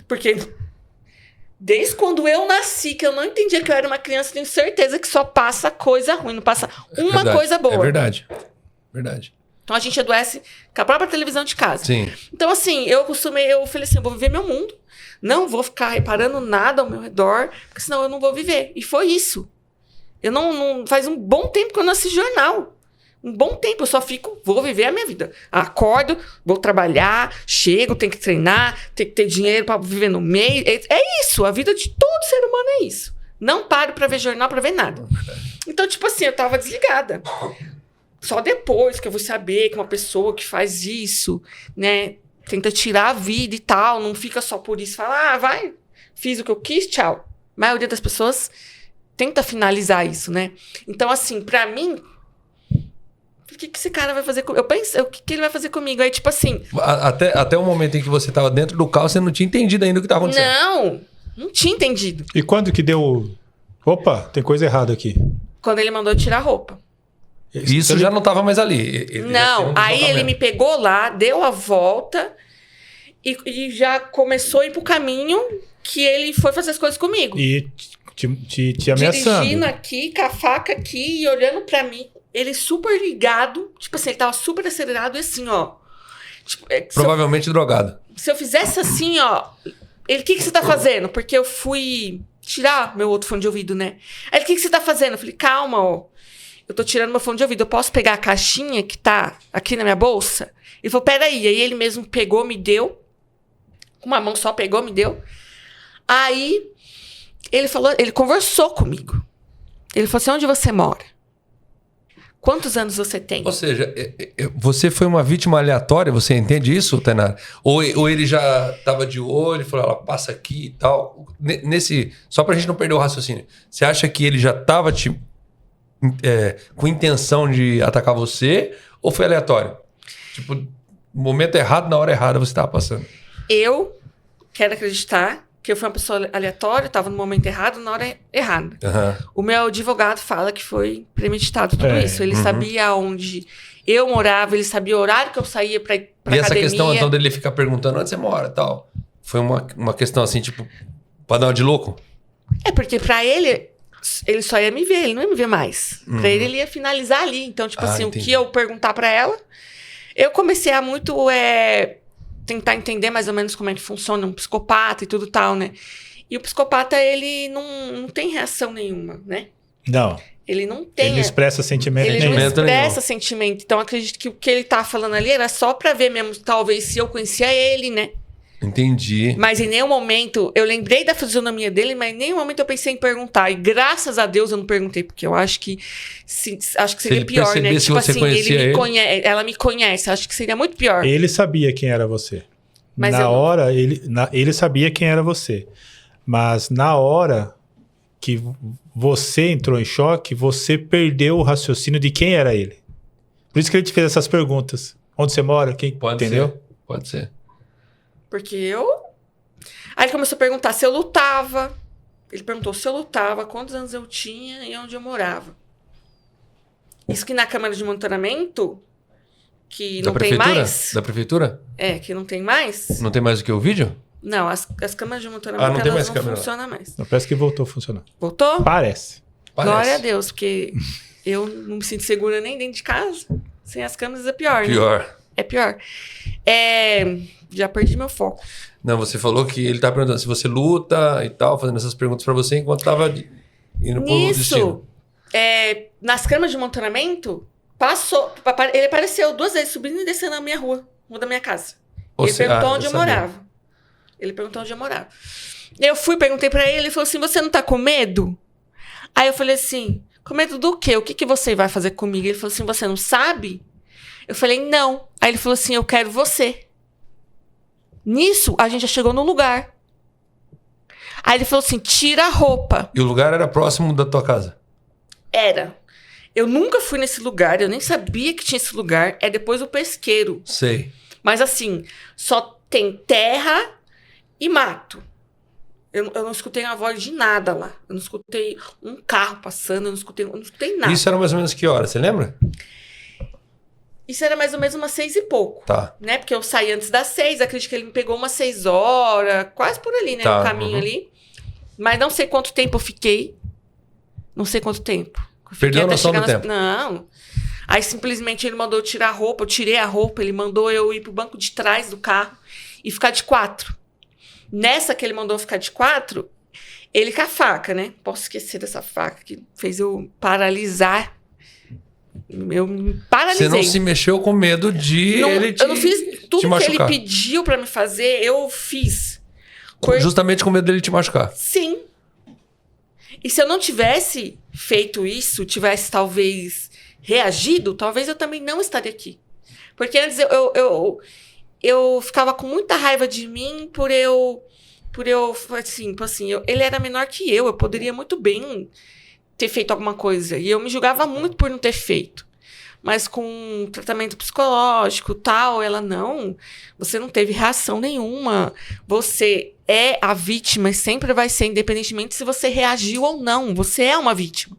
Porque desde quando eu nasci, que eu não entendia que eu era uma criança, tenho certeza que só passa coisa ruim, não passa uma coisa boa. É verdade. Então a gente adoece com a própria televisão de casa. Sim. Então assim, eu falei assim, eu vou viver meu mundo. Não vou ficar reparando nada ao meu redor, porque senão eu não vou viver. E foi isso. Eu não faz um bom tempo que eu não assisto jornal. Um bom tempo, eu só vou viver a minha vida. Acordo, vou trabalhar, chego, tenho que treinar, tenho que ter dinheiro para viver no meio. É isso, a vida de todo ser humano é isso. Não paro para ver jornal, para ver nada. Então, tipo assim, eu tava desligada. Só depois que eu vou saber que uma pessoa que faz isso, né, tenta tirar a vida e tal, não fica só por isso, fala, vai, fiz o que eu quis, tchau. maioria das pessoas tenta finalizar isso, né? Então, assim, pra mim, o que esse cara vai fazer comigo? Eu pensei, o que ele vai fazer comigo? Aí, tipo assim... Até o momento em que você tava dentro do carro, você não tinha entendido ainda o que tava acontecendo. Não tinha entendido. E quando que deu... Opa, tem coisa errada aqui. Quando ele mandou tirar a roupa. Isso já não tava mais ali. Aí ele me pegou lá, deu a volta e já começou a ir pro caminho que ele foi fazer as coisas comigo. E te ameaçando. Dirigindo aqui, com a faca aqui e olhando pra mim. Ele super ligado, tipo assim, ele tava super acelerado e assim, ó. Tipo, provavelmente drogado. Se eu fizesse assim, ó... Ele, o que você tá fazendo? Porque eu fui tirar meu outro fone de ouvido, né? Aí ele, o que você tá fazendo? Eu falei, calma, ó. Eu tô tirando meu fone de ouvido. Eu posso pegar a caixinha que tá aqui na minha bolsa? Ele falou, peraí. Aí ele mesmo pegou, me deu. Com uma mão só pegou, me deu. Aí ele falou, ele conversou comigo. Ele falou assim, onde você mora? Quantos anos você tem? Ou seja, você foi uma vítima aleatória, você entende isso, Tainara? Ou ele já estava de olho e falou, ela passa aqui e tal. Só pra gente não perder o raciocínio. Você acha que ele já estava com intenção de atacar você ou foi aleatório? Tipo, no momento errado, na hora errada você estava passando. Eu quero acreditar que eu fui uma pessoa aleatória, estava no momento errado, na hora errada. Uhum. O meu advogado fala que foi premeditado tudo isso. Ele sabia onde eu morava, ele sabia o horário que eu saía pra academia. E essa questão, então, dele ficar perguntando onde você mora e tal, foi uma questão assim, tipo, pra dar uma de louco? É, porque pra ele só ia me ver, ele não ia me ver mais. Pra ele ia finalizar ali. Então, tipo assim, entendi. O que eu perguntar pra ela, eu comecei a muito... tentar entender mais ou menos como é que funciona um psicopata e tudo tal, né? E o psicopata, ele não tem reação nenhuma, né? Não. Ele não tem... Ele não expressa sentimento nenhum. Ele não expressa sentimento. Então, acredito que o que ele tá falando ali era só pra ver mesmo, talvez, se eu conhecia ele, né? Entendi. Mas em nenhum momento... Eu lembrei da fisionomia dele, mas em nenhum momento eu pensei em perguntar. E graças a Deus eu não perguntei, porque eu acho que... acho que seria pior, né? Tipo assim, ela me conhece. Acho que seria muito pior. Ele sabia quem era você. Mas na hora, ele sabia quem era você. Mas na hora que você entrou em choque, você perdeu o raciocínio de quem era ele. Por isso que ele te fez essas perguntas. Onde você mora? Quem? Pode entendeu? Ser. Pode ser. Porque eu... Aí ele começou a perguntar se eu lutava. Ele perguntou se eu lutava, quantos anos eu tinha e onde eu morava. Isso que na Câmara de Monitoramento, que não tem mais... Da prefeitura? Que não tem mais. Não tem mais do que o vídeo? Não, as câmaras de monitoramento não funcionam mais. Não, parece que voltou a funcionar. Voltou? Parece. Glória a Deus, porque eu não me sinto segura nem dentro de casa. Sem as câmeras é pior, Pior. Né? É pior. Já perdi meu foco. Não, você falou que ele tá perguntando se você luta e tal, fazendo essas perguntas pra você enquanto tava indo pro destino. Nas câmeras de monitoramento, ele apareceu 2 vezes subindo e descendo na minha rua da minha casa. Ele perguntou onde eu morava. Ele perguntou onde eu morava. Eu perguntei pra ele falou assim, você não tá com medo? Aí eu falei assim, com medo do quê? O que você vai fazer comigo? Ele falou assim, você não sabe? Eu falei, não. Aí ele falou assim, eu quero você. Nisso, a gente já chegou no lugar. Aí ele falou assim, tira a roupa. E o lugar era próximo da tua casa? Era. Eu nunca fui nesse lugar, eu nem sabia que tinha esse lugar. É depois do pesqueiro. Sei. Mas assim, só tem terra e mato. Eu não escutei a voz de nada lá. Eu não escutei um carro passando, eu não escutei nada. Isso era mais ou menos que hora, você lembra? Isso era mais ou menos umas 6 e pouco. Tá. Né? Porque eu saí antes das 6, acredito que ele me pegou umas 6 horas, quase por ali, né? Tá, no caminho ali. Mas não sei quanto tempo eu fiquei. Não sei quanto tempo. Perdeu a noção do tempo. Não. Aí simplesmente ele mandou eu tirar a roupa, eu tirei a roupa, ele mandou eu ir pro banco de trás do carro e ficar de 4. Nessa que ele mandou ficar de 4, ele com a faca, né? Posso esquecer dessa faca que fez eu paralisar. Eu me paralisei. Você não se mexeu com medo de ele te Eu não fiz tudo que ele machucar. pediu pra me fazer, eu fiz. Justamente com medo dele te machucar. Sim. E se eu não tivesse feito isso, tivesse talvez reagido, talvez eu também não estaria aqui. Porque antes eu ficava com muita raiva de mim por eu por eu, assim, ele era menor que eu poderia muito bem ter feito alguma coisa. E eu me julgava muito por não ter feito. Mas com tratamento psicológico e tal, ela, não, você não teve reação nenhuma. Você é a vítima e sempre vai ser, independentemente se você reagiu ou não. Você é uma vítima.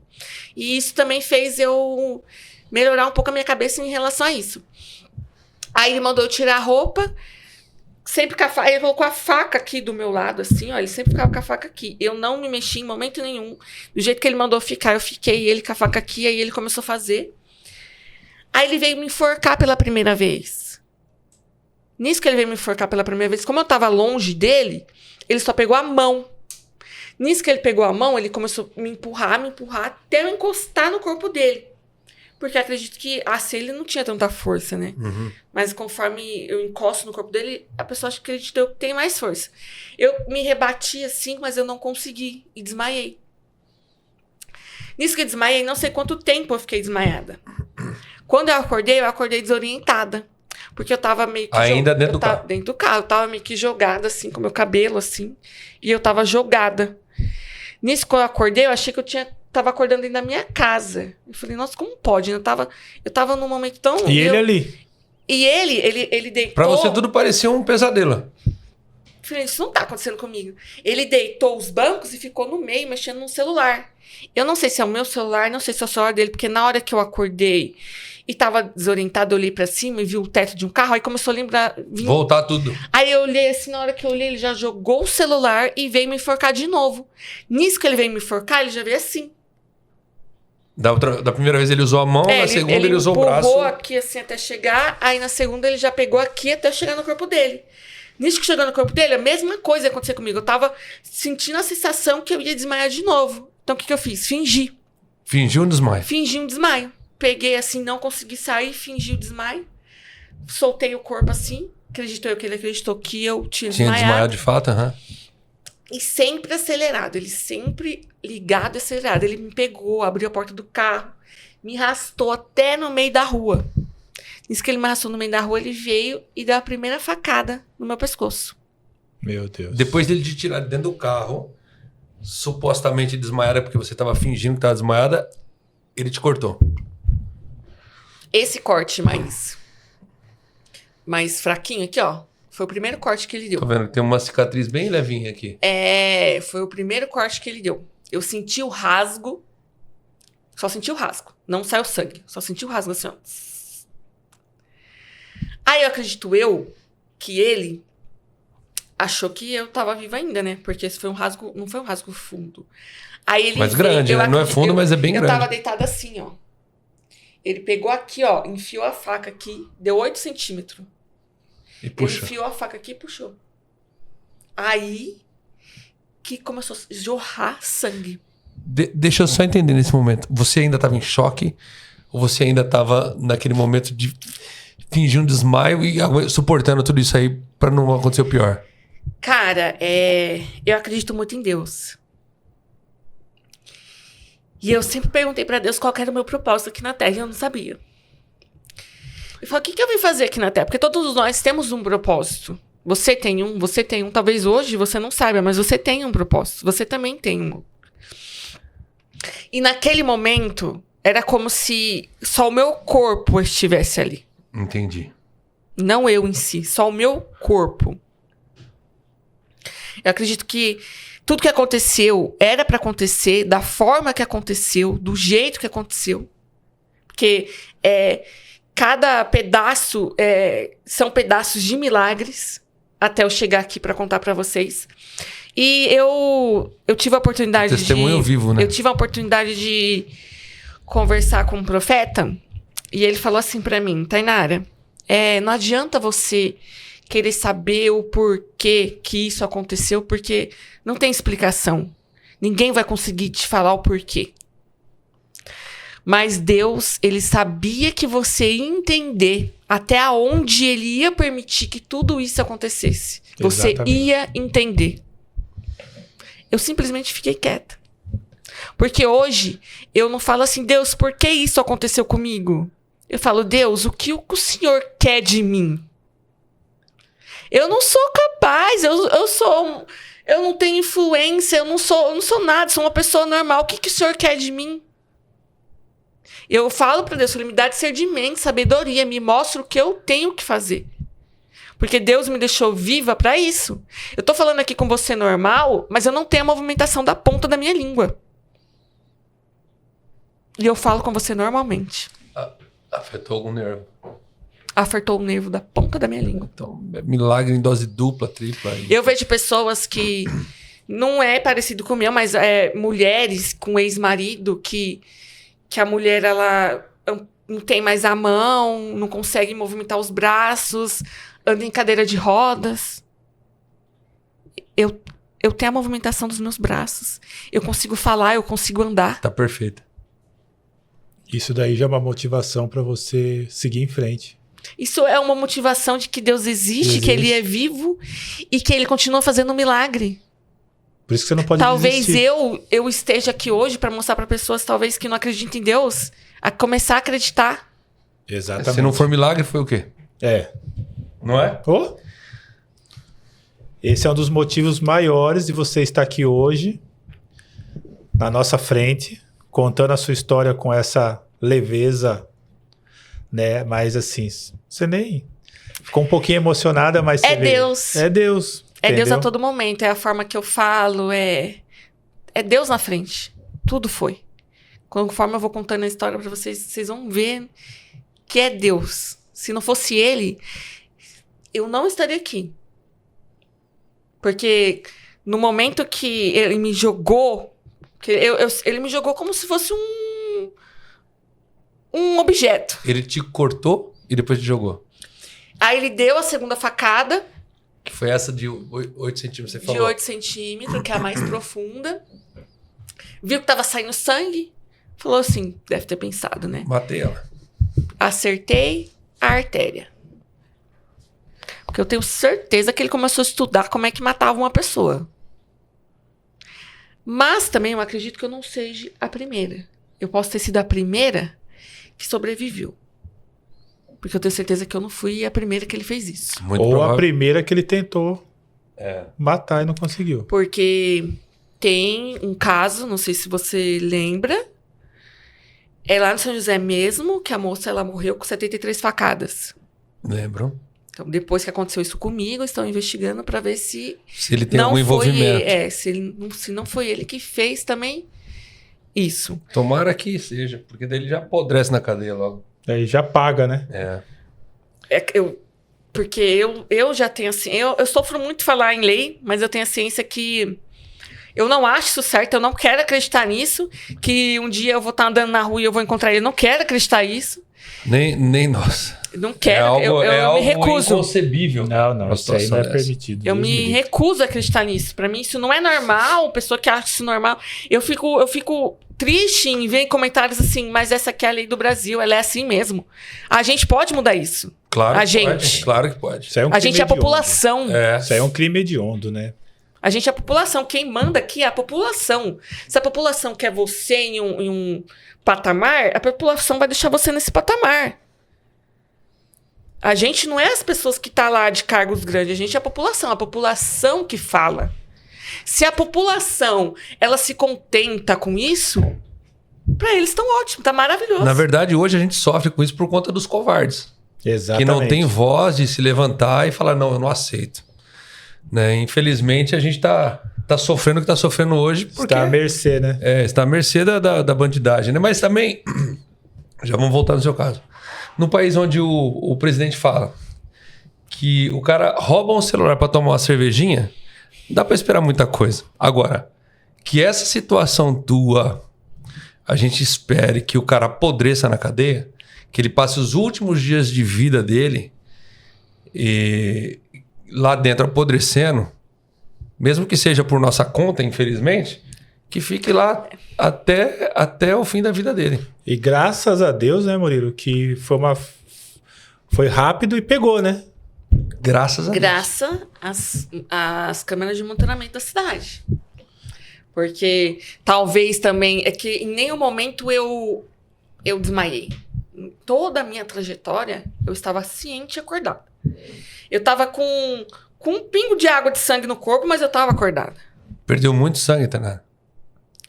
E isso também fez eu melhorar um pouco a minha cabeça em relação a isso. Aí ele mandou eu tirar a roupa, sempre com ele colocou a faca aqui do meu lado, assim, ó, ele sempre ficava com a faca aqui. Eu não me mexi em momento nenhum. Do jeito que ele mandou ficar, eu fiquei, ele com a faca aqui, aí ele começou a fazer. Aí ele veio me enforcar pela primeira vez. Nisso que ele veio me enforcar pela primeira vez, como eu tava longe dele, ele só pegou a mão. Nisso que ele pegou a mão, ele começou a me empurrar, até eu encostar no corpo dele. Porque eu acredito que assim ele não tinha tanta força, né? Uhum. Mas conforme eu encosto no corpo dele, a pessoa acreditou que tem mais força. Eu me rebati assim, mas eu não consegui. E desmaiei. Nisso que eu desmaiei, não sei quanto tempo eu fiquei desmaiada. Quando eu acordei desorientada. Porque eu tava meio que... Ainda dentro do carro? Dentro do carro. Eu tava meio que jogada, assim, com o meu cabelo, assim. E eu tava jogada. Nisso, quando eu acordei, eu achei que eu tava acordando dentro da minha casa. Eu falei, nossa, como pode? Eu tava num momento tão... E ele ali? E ele deitou... Pra você tudo parecia um pesadelo. Eu falei, isso não tá acontecendo comigo. Ele deitou os bancos e ficou no meio, mexendo no celular. Eu não sei se é o meu celular, não sei se é o celular dele, porque na hora que eu acordei e tava desorientado, eu olhei pra cima e vi o teto de um carro, aí começou a lembrar... Voltar tudo. Aí eu olhei assim, na hora que eu olhei, ele já jogou o celular e veio me enforcar de novo. Nisso que ele veio me enforcar, ele já veio assim. Da primeira vez ele usou a mão, na segunda ele usou o braço. Ele empurrou aqui assim até chegar, aí na segunda ele já pegou aqui até chegar no corpo dele. Nisso que chegou no corpo dele, a mesma coisa ia acontecer comigo. Eu tava sentindo a sensação que eu ia desmaiar de novo. Então o que eu fiz? Fingi. Fingiu um desmaio? Fingi um desmaio. Peguei assim, não consegui sair, fingi o desmaio. Soltei o corpo assim. Acreditou que ele acreditou que eu tinha desmaiado. Tinha desmaiado de fato, aham. E sempre acelerado. Ele sempre ligado e acelerado. Ele me pegou, abriu a porta do carro, me arrastou até no meio da rua. Nisso que ele me arrastou no meio da rua, ele veio e deu a primeira facada no meu pescoço. Meu Deus. Depois dele te tirar de dentro do carro, supostamente desmaiada, porque você estava fingindo que estava desmaiada, ele te cortou. Esse corte mais fraquinho aqui, ó, foi o primeiro corte que ele deu. Tô vendo que tem uma cicatriz bem levinha aqui. Foi o primeiro corte que ele deu. Eu senti o rasgo, só senti o rasgo, não saiu sangue, só senti o rasgo assim, ó. Aí eu acredito que ele achou que eu tava viva ainda, né? Porque esse foi um rasgo, não foi um rasgo fundo. Aí ele mas grande, né? Não é fundo, mas é bem grande. Eu tava deitada assim, ó. Ele pegou aqui, ó, enfiou a faca aqui, deu 8 centímetros. E puxa. Ele enfiou a faca aqui e puxou. Aí que começou a jorrar sangue. Deixa eu só entender nesse momento. Você ainda estava em choque? Ou você ainda estava naquele momento de fingir um desmaio e suportando tudo isso aí para não acontecer o pior? Cara, eu acredito muito em Deus. E eu sempre perguntei pra Deus qual era o meu propósito aqui na Terra, e eu não sabia. Eu falei, o que eu vim fazer aqui na Terra? Porque todos nós temos um propósito. Você tem um. Talvez hoje você não saiba, mas você tem um propósito. Você também tem um. E naquele momento, era como se só o meu corpo estivesse ali. Entendi. Não eu em si, só o meu corpo. Eu acredito que tudo que aconteceu era pra acontecer, da forma que aconteceu, do jeito que aconteceu. Porque cada pedaço são pedaços de milagres até eu chegar aqui pra contar pra vocês. E eu tive a oportunidade Testemunho vivo, né? Eu tive a oportunidade de conversar com um profeta e ele falou assim pra mim, Tainara, não adianta você querer saber o porquê que isso aconteceu, porque não tem explicação. Ninguém vai conseguir te falar o porquê. Mas Deus, ele sabia que você ia entender até onde ele ia permitir que tudo isso acontecesse. Você ia entender. Eu simplesmente fiquei quieta. Porque hoje, eu não falo assim, Deus, por que isso aconteceu comigo? Eu falo, Deus, o que o Senhor quer de mim? Eu não sou capaz, Eu não tenho influência, eu não sou nada, sou uma pessoa normal. O que o Senhor quer de mim? Eu falo para Deus, Ele me dá discernimento, sabedoria, me mostra o que eu tenho que fazer. Porque Deus me deixou viva para isso. Eu tô falando aqui com você normal, mas eu não tenho a movimentação da ponta da minha língua. E eu falo com você normalmente. Afetou algum nervo? Afetou o nervo da ponta da minha língua. Então, é milagre em dose dupla, tripla. Eu vejo pessoas que não é parecido com o meu, mas mulheres com ex-marido que a mulher, ela não tem mais a mão, não consegue movimentar os braços, anda em cadeira de rodas. Eu tenho a movimentação dos meus braços. Eu consigo falar, eu consigo andar. Tá perfeito. Isso daí já é uma motivação para você seguir em frente. Isso é uma motivação de que Deus existe, que Ele é vivo e que Ele continua fazendo um milagre. Por isso que você não pode Talvez desistir. eu esteja aqui hoje para mostrar para pessoas talvez que não acreditam em Deus, a começar a acreditar. Exatamente. Se não for milagre, foi o quê? Não é? Oh. Esse é um dos motivos maiores de você estar aqui hoje, na nossa frente, contando a sua história com essa leveza, né? Mas assim, você nem ficou um pouquinho emocionada, mas você vê. Deus. É Deus. É entendeu? Deus a todo momento, é a forma que eu falo, é Deus na frente. Tudo foi. Conforme eu vou contando a história pra vocês, vocês vão ver que é Deus. Se não fosse Ele, eu não estaria aqui. Porque no momento que Ele me jogou, Ele me jogou como se fosse um objeto. Ele te cortou e depois te jogou. Aí Ele deu a segunda facada. Que foi essa de 8 centímetros, você falou. De 8 centímetros, que é a mais profunda. Viu que tava saindo sangue. Falou assim, deve ter pensado, né? Matei ela. Acertei a artéria. Porque eu tenho certeza que ele começou a estudar como é que matava uma pessoa. Mas também eu acredito que eu não seja a primeira. Eu posso ter sido a primeira que sobreviveu. Porque eu tenho certeza que eu não fui a primeira que ele fez isso. Muito Ou provável. a primeira que ele tentou matar e não conseguiu. Porque tem um caso, não sei se você lembra, é lá no São José mesmo, que a moça ela morreu com 73 facadas. Lembro. Então, depois que aconteceu isso comigo, estão investigando para ver se ele tem não algum envolvimento. Se não foi ele que fez também isso. Tomara que seja, porque daí ele já apodrece na cadeia logo. Aí já paga, né? Porque eu já tenho assim... Eu sofro muito falar em lei, mas eu tenho a ciência que... Eu não acho isso certo, eu não quero acreditar nisso. Que um dia eu vou estar andando na rua e eu vou encontrar ele. Eu não quero acreditar isso. Nem nós. Não quero, eu me recuso. Inconcebível. Não, isso aí não é permitido. Eu me recuso a acreditar nisso. Pra mim, isso não é normal. Pessoa que acha isso normal. Eu fico triste em ver comentários assim, mas essa aqui é a lei do Brasil, ela é assim mesmo. A gente pode mudar isso. Claro a que gente. pode. Claro que pode. Isso é um a gente é a população. Isso aí é um crime hediondo, né? A gente é a população. Quem manda aqui é a população. Se a população quer você em um patamar, a população vai deixar você nesse patamar. A gente não é as pessoas que estão lá de cargos grandes, a gente é a população que fala. Se a população ela se contenta com isso, para eles estão ótimo, tá maravilhoso. Na verdade, hoje a gente sofre com isso por conta dos covardes. Exatamente. Que não tem voz de se levantar e falar, não, eu não aceito. Né? Infelizmente, a gente tá sofrendo o que tá sofrendo hoje. Porque está à mercê, né? está à mercê da bandidagem. Né? Mas também, já vamos voltar no seu caso. No país onde o presidente fala que o cara rouba um celular para tomar uma cervejinha, dá para esperar muita coisa. Agora, que essa situação tua, a gente espere que o cara apodreça na cadeia, que ele passe os últimos dias de vida dele e lá dentro apodrecendo, mesmo que seja por nossa conta, infelizmente, que fique lá até o fim da vida dele. E graças a Deus, né, Murilo, que foi rápido e pegou, né? Graças a Deus. Graças às câmeras de monitoramento da cidade. Porque talvez também... É que em nenhum momento eu desmaiei. Em toda a minha trajetória, eu estava ciente e acordada. Eu estava com com um pingo de água de sangue no corpo, mas eu tava acordada. Perdeu muito sangue, Tainá?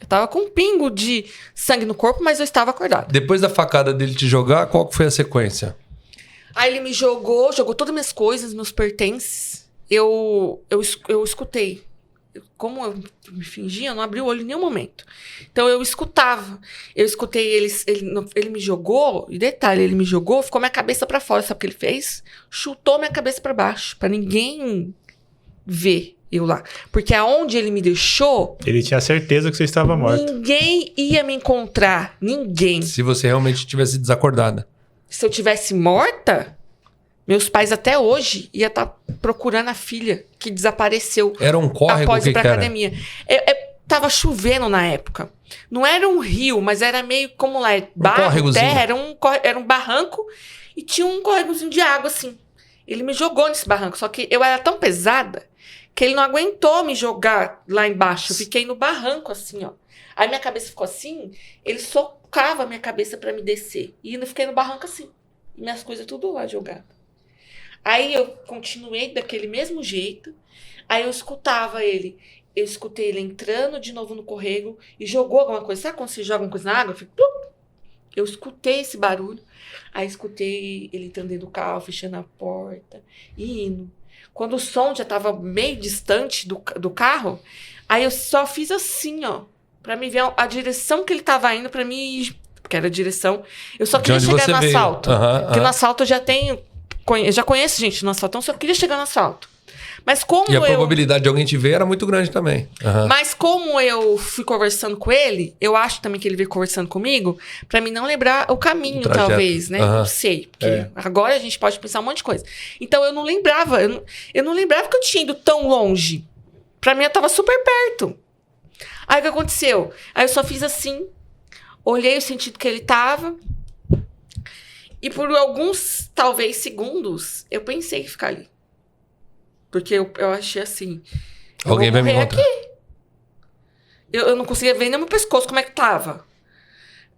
Eu tava com um pingo de sangue no corpo, mas eu estava acordada. Depois da facada dele te jogar, qual que foi a sequência? Aí ele me jogou todas as minhas coisas, meus pertences. Eu escutei. Como eu me fingia, eu não abri o olho em nenhum momento. Então eu escutava. Eu escutei ele me jogou, e detalhe, ele me jogou, ficou minha cabeça pra fora. Sabe o que ele fez? Chutou minha cabeça pra baixo, pra ninguém ver eu lá. Porque aonde ele me deixou... Ele tinha certeza que você estava morta. Ninguém ia me encontrar. Ninguém. Se você realmente tivesse desacordada. Se eu tivesse morta, meus pais até hoje iam estar procurando a filha que desapareceu. Era um córrego? Após ir pra que academia. Tava chovendo na época. Não era um rio, mas era meio como lá, barro, terra, era um barranco e tinha um córregozinho de água assim. Ele me jogou nesse barranco, só que eu era tão pesada que ele não aguentou me jogar lá embaixo. Eu fiquei no barranco assim, ó. Aí minha cabeça ficou assim, ele socava a minha cabeça pra me descer. E eu fiquei no barranco assim. E minhas coisas tudo lá jogadas. Aí eu continuei daquele mesmo jeito. Aí eu escutava ele. Eu escutei ele entrando de novo no córrego e jogou alguma coisa. Sabe quando você joga uma coisa na água? Eu escutei esse barulho. Aí escutei ele entrando dentro do carro, fechando a porta e indo. Quando o som já estava meio distante do carro, aí eu só fiz assim, ó, pra me ver a direção que ele estava indo pra mim, porque era a direção. Eu só queria chegar no asfalto. Porque no asfalto eu já conheço gente no asfalto, então eu só queria chegar no asfalto. Mas como a probabilidade de alguém te ver era muito grande também. Mas como eu fui conversando com ele, eu acho também que ele veio conversando comigo, pra mim não lembrar o caminho, talvez, né? Não sei. Porque agora a gente pode pensar um monte de coisa. Então eu não lembrava. Eu não lembrava que eu tinha ido tão longe. Pra mim eu tava super perto. Aí o que aconteceu? Aí eu só fiz assim, olhei o sentido que ele tava. E por alguns, talvez, segundos, eu pensei em ficar ali. Porque eu achei assim... Alguém vai me encontrar. Aqui. Eu não conseguia ver nem no meu pescoço como é que tava.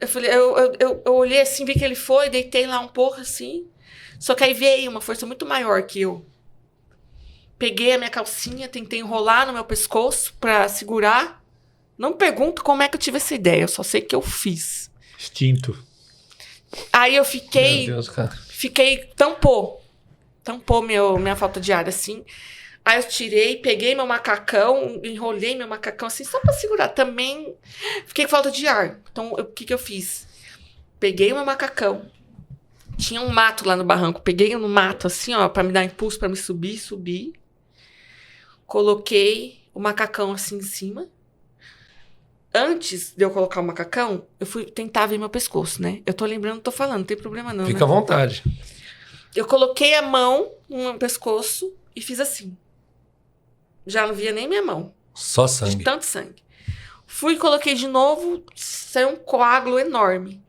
Eu falei, eu olhei assim, vi que ele foi, deitei lá um pouco assim. Só que aí veio uma força muito maior que eu. Peguei a minha calcinha, tentei enrolar no meu pescoço pra segurar. Não pergunto como é que eu tive essa ideia, eu só sei que eu fiz. Instinto. Aí eu fiquei... Meu Deus, cara. Tampou minha falta de ar, assim. Aí eu tirei, peguei meu macacão, enrolei meu macacão, assim, só pra segurar. Também fiquei com falta de ar. Então, o que eu fiz? Peguei o meu macacão. Tinha um mato lá no barranco. Peguei no mato, assim, ó, pra me dar impulso, pra me subir. Coloquei o macacão, assim, em cima. Antes de eu colocar o macacão, eu fui tentar ver meu pescoço, né? Eu tô lembrando, tô falando, não tem problema não. Fica à vontade. Eu coloquei a mão no meu pescoço e fiz assim. Já não via nem minha mão. Só sangue. De tanto sangue. Fui e coloquei de novo, saiu um coágulo enorme.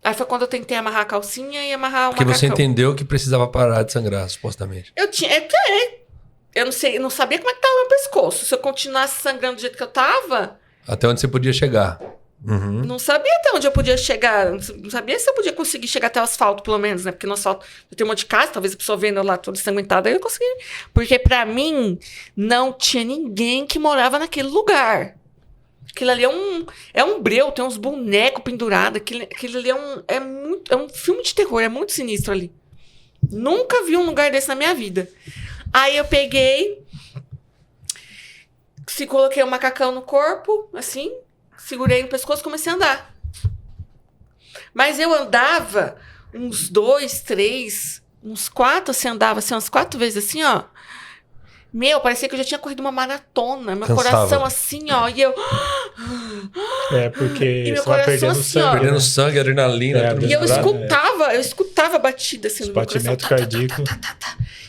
Aí foi quando eu tentei amarrar a calcinha e amarrar o macacão. Porque você entendeu que precisava parar de sangrar, supostamente. Eu não sei, eu não sabia como é que tava o meu pescoço. Se eu continuasse sangrando do jeito que eu tava... Até onde você podia chegar. Não sabia até onde eu podia chegar. Não sabia se eu podia conseguir chegar até o asfalto, pelo menos, né? Porque no asfalto eu tenho um monte de casa, talvez a pessoa vendo lá toda ensanguentada, aí eu consegui. Porque pra mim, não tinha ninguém que morava naquele lugar. Aquilo ali é um breu, tem uns bonecos pendurados. Aquilo ali é um filme de terror, é muito sinistro ali. Nunca vi um lugar desse na minha vida. Aí eu peguei, coloquei o macacão no corpo, assim, segurei no pescoço e comecei a andar. Mas eu andava uns 2, 3, uns 4, assim, andava assim, umas 4 vezes assim, ó. Meu, parecia que eu já tinha corrido uma maratona. Meu coração assim, ó, e eu... porque você vai perdendo assim, sangue. Ó, perdendo sangue, adrenalina. E eu escutava a batida assim no meu coração. Batimento cardíaco.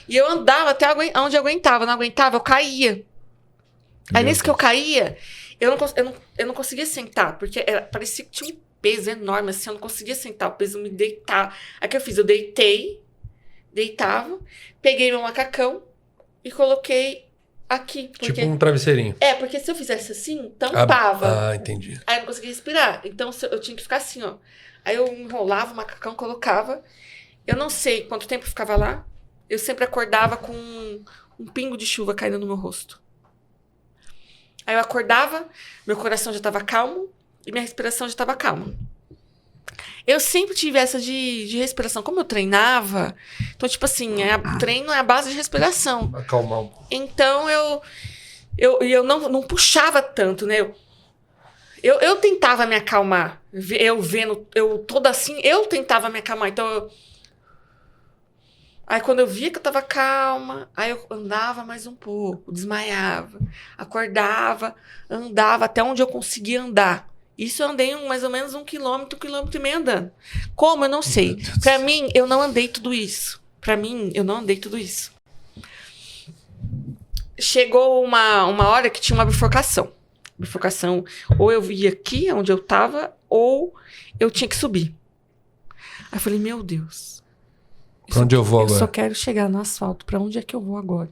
E eu andava até onde eu aguentava. Não aguentava, eu caía. Aí nisso que eu caía, eu não conseguia sentar, porque parecia que tinha um peso enorme, assim, eu não conseguia sentar, o peso me deitava. Aí o que eu fiz? Eu deitava, peguei meu macacão e coloquei aqui. Porque... Tipo um travesseirinho. Porque se eu fizesse assim, tampava. Entendi. Aí eu não conseguia respirar. Então eu tinha que ficar assim, ó. Aí eu enrolava o macacão, colocava. Eu não sei quanto tempo eu ficava lá. eu sempre acordava com um pingo de chuva caindo no meu rosto. Aí eu acordava, meu coração já estava calmo e minha respiração já estava calma. Eu sempre tive essa de respiração. Como eu treinava, então, tipo assim, treino é a base de respiração. Acalmar um pouco. Então, eu não puxava tanto, né? Eu tentava me acalmar. Eu toda assim, eu tentava me acalmar. Então, aí quando eu via que eu tava calma, aí eu andava mais um pouco, desmaiava, acordava, andava até onde eu conseguia andar. Isso eu andei mais ou menos 1 quilômetro, 1,5 quilômetros andando. Como? Eu não sei. Pra mim, eu não andei tudo isso. Chegou uma hora que tinha uma bifurcação. Bifurcação, ou eu ia aqui, onde eu tava, ou eu tinha que subir. Aí eu falei, meu Deus. Pra onde eu vou agora? Eu só quero chegar no asfalto. Pra onde é que eu vou agora?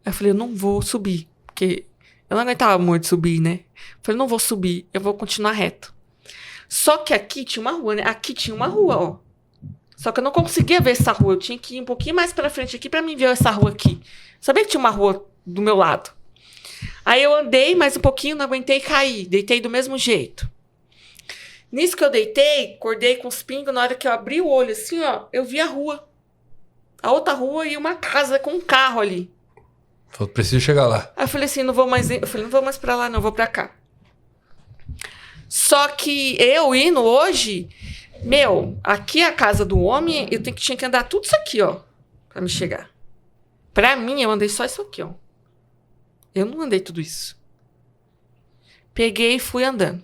Aí eu falei, eu não vou subir. Porque eu não aguentava muito subir, né? Eu falei, não vou subir, eu vou continuar reto. Só que aqui tinha uma rua, né? Aqui tinha uma rua, ó. Só que eu não conseguia ver essa rua. Eu tinha que ir um pouquinho mais pra frente aqui pra mim ver essa rua aqui. Sabia que tinha uma rua do meu lado. Aí eu andei mais um pouquinho, não aguentei e caí. Deitei do mesmo jeito. Nisso que eu deitei, acordei com os pingos. Na hora que eu abri o olho assim, ó, eu vi a rua. A outra rua e uma casa com um carro ali. Falei, preciso chegar lá. Aí eu falei assim, não vou mais pra lá, não, vou pra cá. Só que eu indo hoje, aqui é a casa do homem, eu tinha que andar tudo isso aqui, ó, pra me chegar. Pra mim, eu andei só isso aqui, ó. Eu não andei tudo isso. Peguei e fui andando.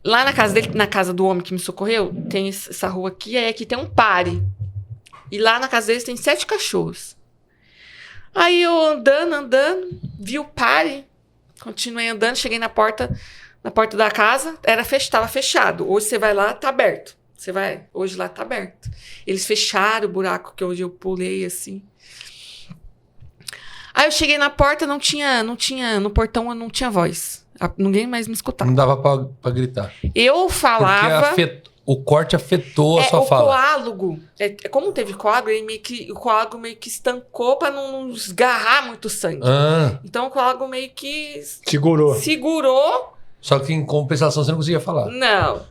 Lá na casa dele, na casa do homem que me socorreu, tem essa rua aqui, aí aqui tem um pare. E lá na casa deles tem 7 cachorros. Aí eu andando, vi o pare, continuei andando, cheguei na porta da casa, tava fechado. Hoje você vai lá, tá aberto. Hoje lá tá aberto. Eles fecharam o buraco que hoje eu pulei, assim. Aí eu cheguei na porta, não tinha, no portão não tinha voz. Ninguém mais me escutava. Não dava pra gritar. Eu falava... Porque o corte afetou a sua fala. O coágulo, como teve coágulo, o coágulo meio que estancou pra não esgarrar muito sangue. Então o coágulo meio que... Segurou. Só que em compensação você não conseguia falar. Não.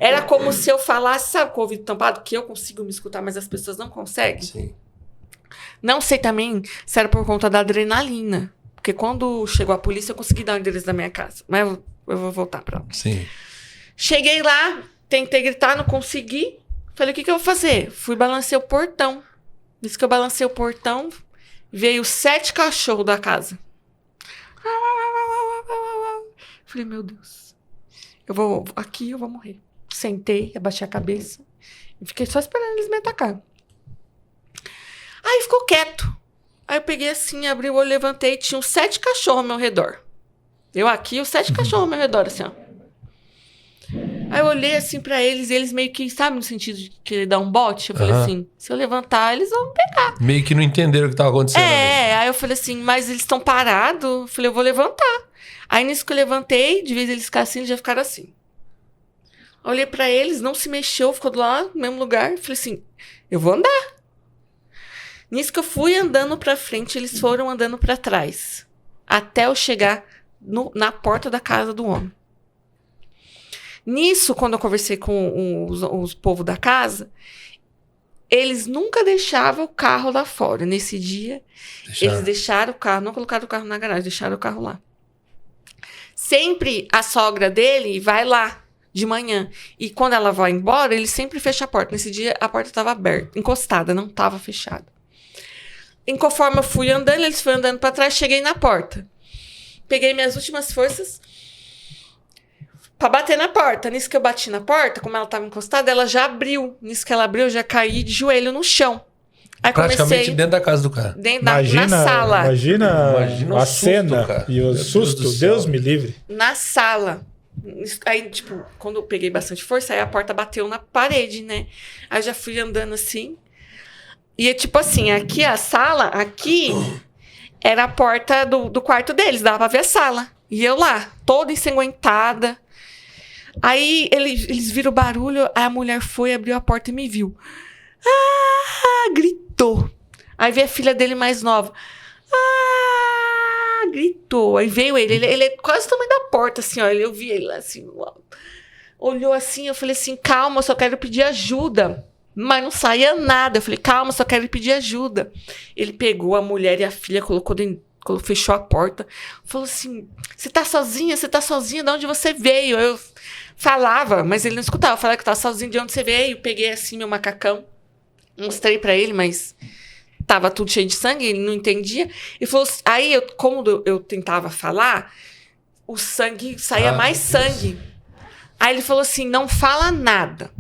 Era como se eu falasse, sabe, com o ouvido tampado, que eu consigo me escutar, mas as pessoas não conseguem? Sim. Não sei também se era por conta da adrenalina. Porque quando chegou a polícia, eu consegui dar o endereço da minha casa. Mas eu vou voltar pra lá. Sim. Cheguei lá, tentei gritar, não consegui. Falei, o que eu vou fazer? Fui balancear o portão. Nisso que eu balancei o portão, veio 7 cachorros da casa. Falei, meu Deus. Aqui eu vou morrer. Sentei, abaixei a cabeça. E fiquei só esperando eles me atacar. Aí ficou quieto. Aí eu peguei assim, abri o olho, levantei, tinha uns 7 cachorros ao meu redor. Eu aqui, os 7 cachorros ao meu redor, assim, ó. Aí eu olhei assim pra eles, e eles meio que, sabe, no sentido de querer dar um bote? Eu falei assim, se eu levantar, eles vão me pegar. Meio que não entenderam o que tava acontecendo. Aí eu falei assim, mas eles estão parados? Eu falei, eu vou levantar. Aí nisso que eu levantei, de vez eles ficaram assim, eles já ficaram assim. Eu olhei pra eles, não se mexeu, ficou lá no mesmo lugar. Eu falei assim, eu vou andar. Nisso que eu fui andando pra frente, eles foram andando pra trás. Até eu chegar na porta da casa do homem. Nisso, quando eu conversei com os povo da casa, eles nunca deixavam o carro lá fora. Nesse dia, eles deixaram o carro, não colocaram o carro na garagem, deixaram o carro lá. Sempre a sogra dele vai lá de manhã. E quando ela vai embora, ele sempre fecha a porta. Nesse dia, a porta estava aberta, encostada, não estava fechada. E conforme eu fui andando, eles foram andando para trás, cheguei na porta. Peguei minhas últimas forças para bater na porta. Nisso que eu bati na porta, como ela estava encostada, ela já abriu. Nisso que ela abriu, eu já caí de joelho no chão. Aí praticamente dentro da casa do cara. Na sala. Imagina a susto, cena, cara. E o susto, Deus me livre. Na sala. Aí, tipo, quando eu peguei bastante força, aí a porta bateu na parede, né? Aí eu já fui andando assim. E é tipo assim, aqui a sala, aqui era a porta do quarto deles, dava pra ver a sala. E eu lá, toda ensanguentada. Aí eles viram o barulho, aí a mulher foi, abriu a porta e me viu. Gritou. Aí veio a filha dele mais nova. Gritou. Aí veio ele é quase o tamanho da porta, assim, ó. Eu vi ele lá, assim, olhou assim, eu falei assim, calma, eu só quero pedir ajuda. Mas não saía nada. Eu falei, calma, eu só quero pedir ajuda. Ele pegou a mulher e a filha, colocou dentro, fechou a porta. Falou assim, você tá sozinha? Você tá sozinha? De onde você veio? Eu falava, mas ele não escutava. Eu falava que eu tava sozinha, de onde você veio? Peguei assim meu macacão, mostrei pra ele, mas tava tudo cheio de sangue, ele não entendia. E falou assim, aí, como eu tentava falar, o sangue, saía mais sangue. Aí ele falou assim, não fala nada.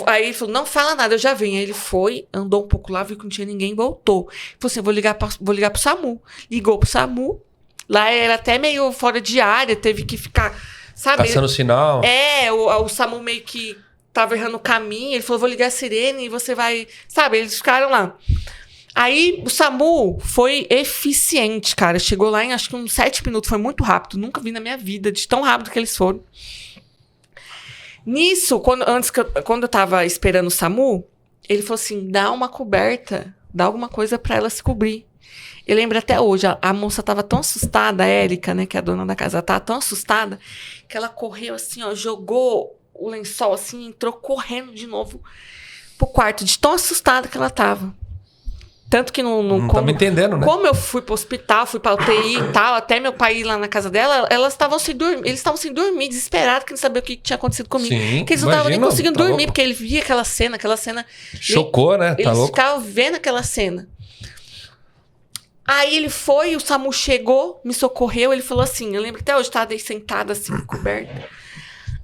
Aí ele falou, não fala nada, eu já venho. Aí ele foi, andou um pouco lá, viu que não tinha ninguém, voltou. Ele falou assim, vou ligar pro SAMU. Ligou pro SAMU. Lá era até meio fora de área, teve que ficar, sabe? Passando sinal. O SAMU meio que tava errando o caminho. Ele falou, vou ligar a sirene e você vai... Sabe, eles ficaram lá. Aí o SAMU foi eficiente, cara. Chegou lá em acho que uns 7 minutos, foi muito rápido. Nunca vi na minha vida, de tão rápido que eles foram. Nisso, quando eu tava esperando o SAMU, ele falou assim, dá uma coberta, dá alguma coisa pra ela se cobrir. Eu lembro até hoje, a moça tava tão assustada, a Érica, né, que é a dona da casa, ela tava tão assustada, que ela correu assim, ó, jogou o lençol assim, entrou correndo de novo pro quarto, de tão assustada que ela tava. Tanto que não tava entendendo, né? Como eu fui pro hospital, fui pra UTI e tal, até meu pai ir lá na casa dela, eles estavam sem dormir, desesperados, que não sabiam o que tinha acontecido comigo. Sim, que eles não estavam nem conseguindo dormir, louco. porque ele via aquela cena. Chocou, né? Tá eles louco? ficavam vendo aquela cena. Aí ele foi, o SAMU chegou, me socorreu, ele falou assim, eu lembro que até hoje eu tava sentada assim, coberta.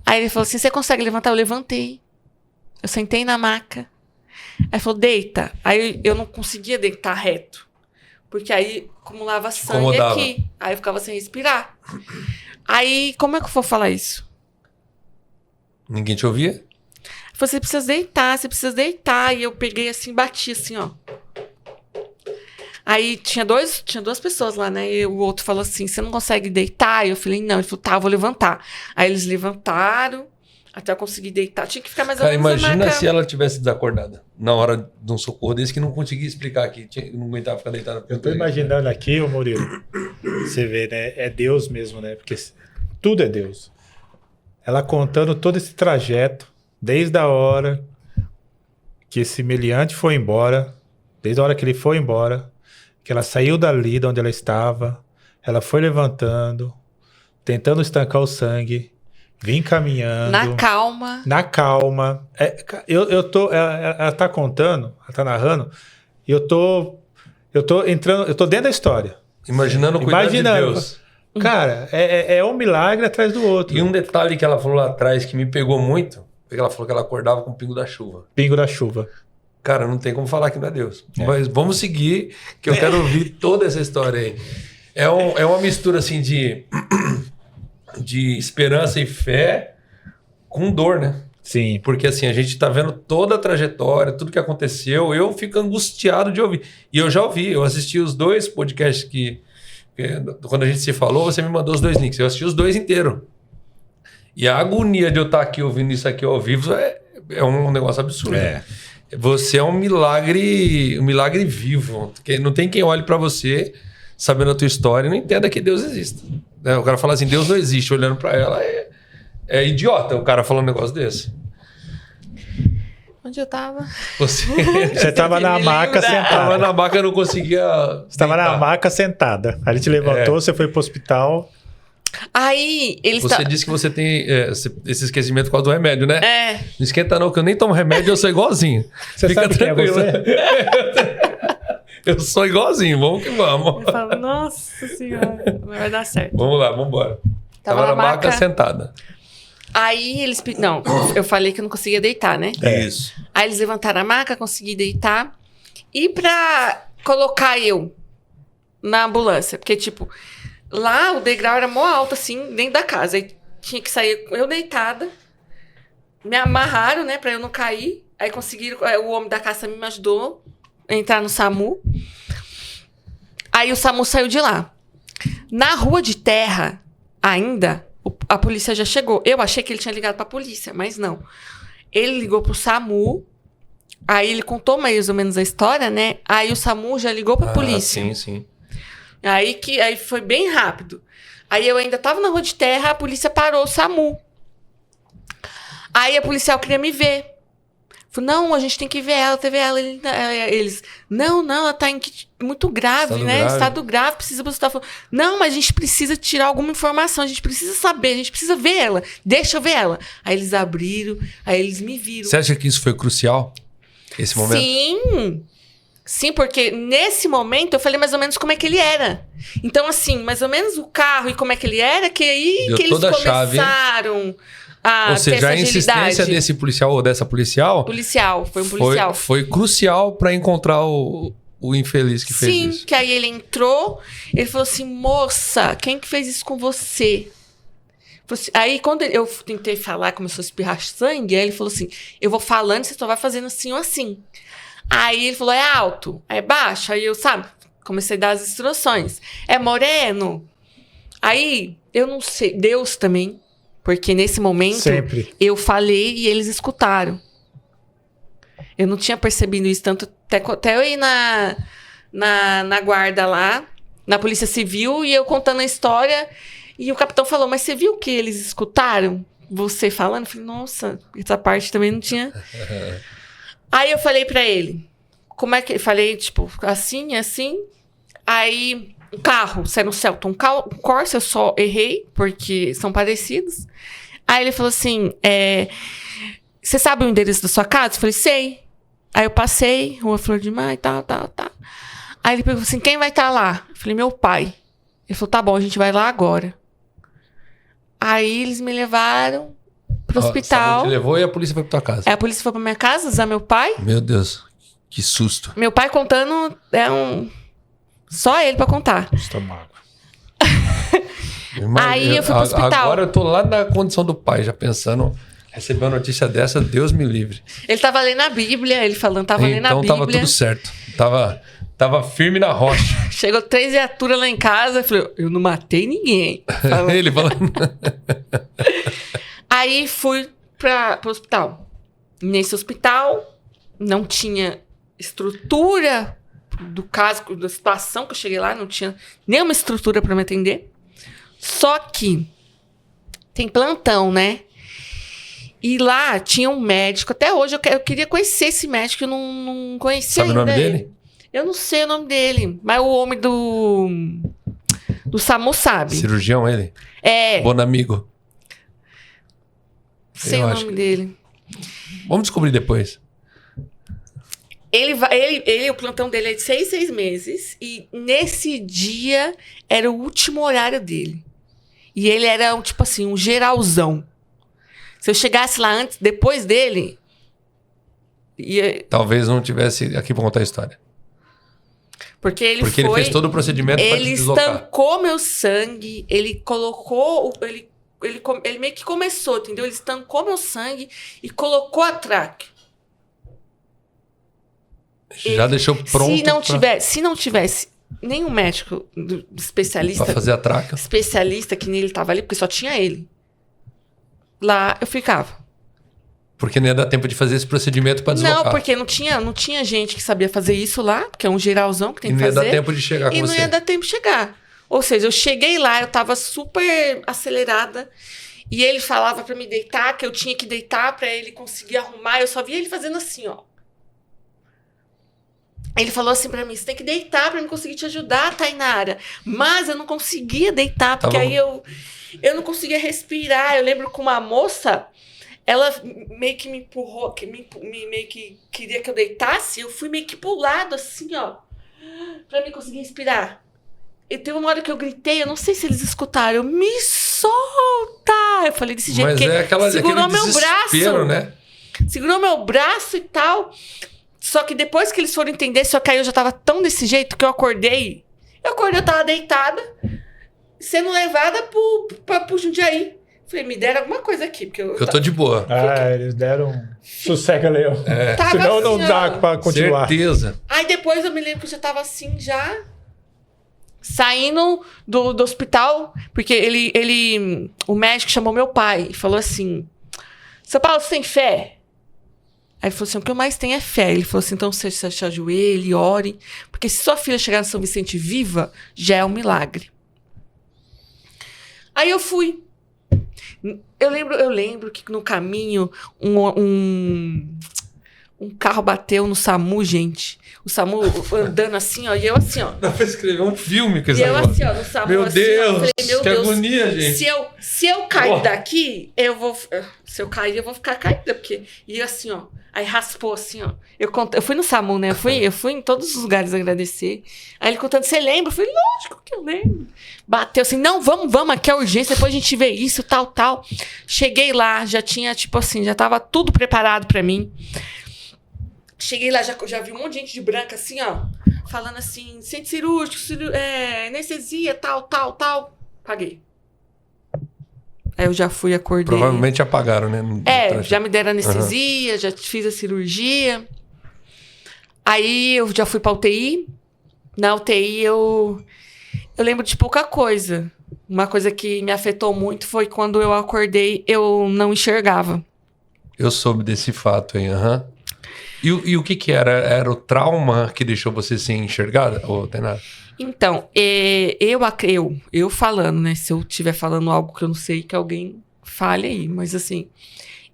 Aí ele falou assim, você consegue levantar? Eu levantei. Eu sentei na maca. Aí falou, deita. Aí eu não conseguia deitar reto. Porque aí acumulava sangue Incomodava. aqui. Aí eu ficava sem respirar. Aí, como é que eu vou falar isso? Ninguém te ouvia? Ele falou, você precisa deitar. E eu peguei assim, bati assim, ó. Aí tinha duas pessoas lá, né? E o outro falou assim, você não consegue deitar? E eu falei, não. Ele falou, tá, eu vou levantar. Aí eles levantaram. Até eu conseguir deitar. Tinha que ficar mais ou menos na Imagina maca. se ela tivesse desacordada na hora de um socorro desse que não conseguia explicar aqui, não aguentava ficar deitada. Eu tô imaginando aqui, ô Murilo, você vê, né? É Deus mesmo, né? Porque tudo é Deus. Ela contando todo esse trajeto, desde a hora que esse meliante foi embora, desde a hora que ele foi embora, que ela saiu dali de onde ela estava, ela foi levantando, tentando estancar o sangue, vim caminhando. Na calma. Ela tá contando, ela tá narrando, e eu tô entrando, eu tô dentro da história. Imaginando o cuidado de Deus. Cara, é um milagre atrás do outro. E um detalhe que ela falou lá atrás que me pegou muito, foi que ela falou que ela acordava com o pingo da chuva. Pingo da chuva. Cara, não tem como falar que não é Deus. Mas vamos seguir, que eu quero ouvir toda essa história aí. É uma mistura assim de esperança e fé com dor, né? Sim. Porque assim, a gente tá vendo toda a trajetória, tudo que aconteceu, eu fico angustiado de ouvir. E eu já ouvi, eu assisti os 2 podcasts que quando a gente se falou, você me mandou os 2 links, eu assisti os 2 inteiros. E a agonia de eu estar aqui ouvindo isso aqui ao vivo é um negócio absurdo. É. Você é um milagre vivo. Não tem quem olhe pra você sabendo a tua história e não entenda que Deus existe. O cara fala assim, Deus não existe, olhando pra ela é idiota o cara falando um negócio desse. Onde eu tava? Você tava na maca sentada. Tava na maca, eu não conseguia. Você tava na maca sentada. Aí ele te levantou, você foi pro hospital. Aí eles Você disse que você tem esse esquecimento por causa do remédio, né? É. Não esquenta não, que eu nem tomo remédio, eu sou igualzinho. Você Fica sabe tranquilo. quem é Eu sou igualzinho, vamos que vamos. Eu falo, nossa senhora, não vai dar certo. Vamos lá, vamos embora. Tava na maca sentada. Aí eles... Não, eu falei que eu não conseguia deitar, né? Isso. Aí eles levantaram a maca, consegui deitar. E pra colocar eu na ambulância, porque tipo... Lá o degrau era mó alto, assim, dentro da casa. Aí tinha que sair eu deitada. Me amarraram, né, pra eu não cair. Aí conseguiram... O homem da casa me ajudou a entrar no SAMU. Aí o SAMU saiu de lá. Na rua de terra, ainda, a polícia já chegou. Eu achei que ele tinha ligado pra polícia, mas não. Ele ligou pro SAMU. Aí ele contou mais ou menos a história, né? Aí o SAMU já ligou pra polícia. Sim, sim. Aí foi bem rápido. Aí eu ainda tava na rua de terra, a polícia parou o SAMU. Aí a policial queria me ver. Falei, não, a gente tem que ver ela, teve ela. Eles, não, ela tá muito grave, né? Estado grave, precisa buscar. Não, mas a gente precisa tirar alguma informação, a gente precisa saber, a gente precisa ver ela. Deixa eu ver ela. Aí eles abriram, aí eles me viram. Você acha que isso foi crucial? Esse momento? Sim, porque nesse momento eu falei mais ou menos como é que ele era. Então, assim, mais ou menos o carro e como é que ele era, que aí Deu que eles toda a começaram a Ou seja, a insistência desse policial ou dessa policial... Foi um policial. Foi crucial para encontrar o infeliz que fez isso. Sim, que aí ele entrou, ele falou assim, moça, quem que fez isso com você? Aí, quando eu tentei falar, começou a espirrar sangue, aí ele falou assim, eu vou falando, você só vai fazendo assim ou assim. Aí ele falou, é alto, é baixo. Aí eu, comecei a dar as instruções. É moreno? Aí, eu não sei, Deus também, porque nesse momento eu falei e eles escutaram. Eu não tinha percebido isso tanto, até eu ir na guarda lá, na Polícia Civil, e eu contando a história, e o capitão falou, mas você viu que eles escutaram você falando? Eu falei, nossa, essa parte também não tinha... Aí eu falei pra ele, como é que... Falei, tipo, assim. Aí, um carro, se era um Celta, um Corsa, eu só errei, porque são parecidos. Aí ele falou assim, você sabe o endereço da sua casa? Eu falei, sei. Aí eu passei, Rua Flor de Mar e tal. Aí ele perguntou assim, quem vai estar lá? Eu falei, meu pai. Ele falou, tá bom, a gente vai lá agora. Aí eles me levaram pro hospital. Te levou e a polícia foi pra tua casa. A polícia foi pra minha casa, usar meu pai. Meu Deus, que susto. Meu pai contando, só ele pra contar. Estômago. Aí eu fui pro hospital. Agora eu tô lá na condição do pai, já pensando, receber uma notícia dessa, Deus me livre. Ele tava lendo a Bíblia, ele falando, tava lendo a Bíblia. Então tava tudo certo. Tava firme na rocha. Chegou 3 viaturas lá em casa, eu falei, eu não matei ninguém. Ele falando... Aí fui pro hospital. Nesse hospital, não tinha estrutura do caso, da situação que eu cheguei lá, não tinha nenhuma estrutura para me atender. Só que tem plantão, né? E lá tinha um médico. Até hoje eu queria conhecer esse médico, eu não conhecia ainda. Sabe o nome dele? Eu não sei o nome dele, mas o homem do SAMU sabe. Cirurgião ele? É. Bom amigo. Sei o nome dele. Vamos descobrir depois. O plantão dele é de 6 meses. E nesse dia era o último horário dele. E ele era, tipo assim, um geralzão. Se eu chegasse lá depois dele... Talvez não tivesse aqui pra contar a história. Porque ele fez todo o procedimento pra te deslocar. Ele estancou meu sangue, ele colocou... Ele meio que começou, entendeu? Ele estancou meu sangue e colocou a tráquea. Já deixou pronto. Se não tivesse nenhum médico especialista... Pra fazer a tráquea. Especialista que nele tava ali, porque só tinha ele. Lá eu ficava. Porque não ia dar tempo de fazer esse procedimento pra deslocar. Não, porque não tinha gente que sabia fazer isso lá, porque é um geralzão que tem que fazer. E não ia dar tempo de chegar com você. E não ia dar tempo de chegar. Ou seja, eu cheguei lá, eu tava super acelerada. E ele falava pra me deitar, que eu tinha que deitar pra ele conseguir arrumar. Eu só via ele fazendo assim, ó. Ele falou assim pra mim, você tem que deitar pra eu conseguir te ajudar, Tainara. Mas eu não conseguia deitar, porque aí eu não conseguia respirar. Eu lembro que uma moça, ela meio que me empurrou, meio que queria que eu deitasse. Eu fui meio que pro lado, assim, ó, pra mim conseguir respirar. E teve uma hora que eu gritei, eu não sei se eles escutaram, me solta! Eu falei desse jeito, mas porque segurou meu braço. Né? Segurou meu braço e tal. Só que depois que eles foram entender, só que aí eu já tava tão desse jeito que eu acordei. Eu tava deitada, sendo levada pro Jundiaí. Falei, me deram alguma coisa aqui, porque eu tô de boa. Eles deram sossega, Leão. Senão assim, não dá pra continuar. Certeza. Aí depois eu me lembro que eu já tava assim, já... Saindo do hospital, porque o médico chamou meu pai e falou assim, seu Paulo, você tem fé? Aí ele falou assim, o que eu mais tenho é fé. Ele falou assim, então você se ajoelhe, ore. Porque se sua filha chegar no São Vicente viva, já é um milagre. Aí eu fui. Eu lembro que no caminho um carro bateu no SAMU, gente. O SAMU andando assim, ó. E eu assim, ó. Dá pra escrever um filme com esse negócio. E eu assim, ó, no SAMU. Meu assim, Deus, ó, falei, meu que Deus, agonia, gente. Se eu cair daqui, eu vou... Se eu cair, eu vou ficar caída. Porque... E assim, ó. Aí raspou assim, ó. Eu fui no SAMU, né? Eu fui em todos os lugares agradecer. Aí ele contando, você lembra? Eu falei, lógico que eu lembro. Bateu assim, não, vamos, aqui é urgência, depois a gente vê isso, tal. Cheguei lá, já tinha, tipo assim, já tava tudo preparado pra mim. Cheguei lá, já vi um monte de gente de branca, assim, ó, falando assim, centro cirúrgico, anestesia, tal. Paguei. Aí eu já fui, acordei. Provavelmente apagaram, né? Já me deram anestesia, já fiz a cirurgia. Aí eu já fui pra UTI. Na UTI eu lembro de pouca coisa. Uma coisa que me afetou muito foi quando eu acordei, eu não enxergava. Eu soube desse fato aí, E o que era? Era o trauma que deixou você sem enxergada? Ou tem nada? Então, eu falando, né? Se eu estiver falando algo que eu não sei, que alguém fale aí. Mas assim,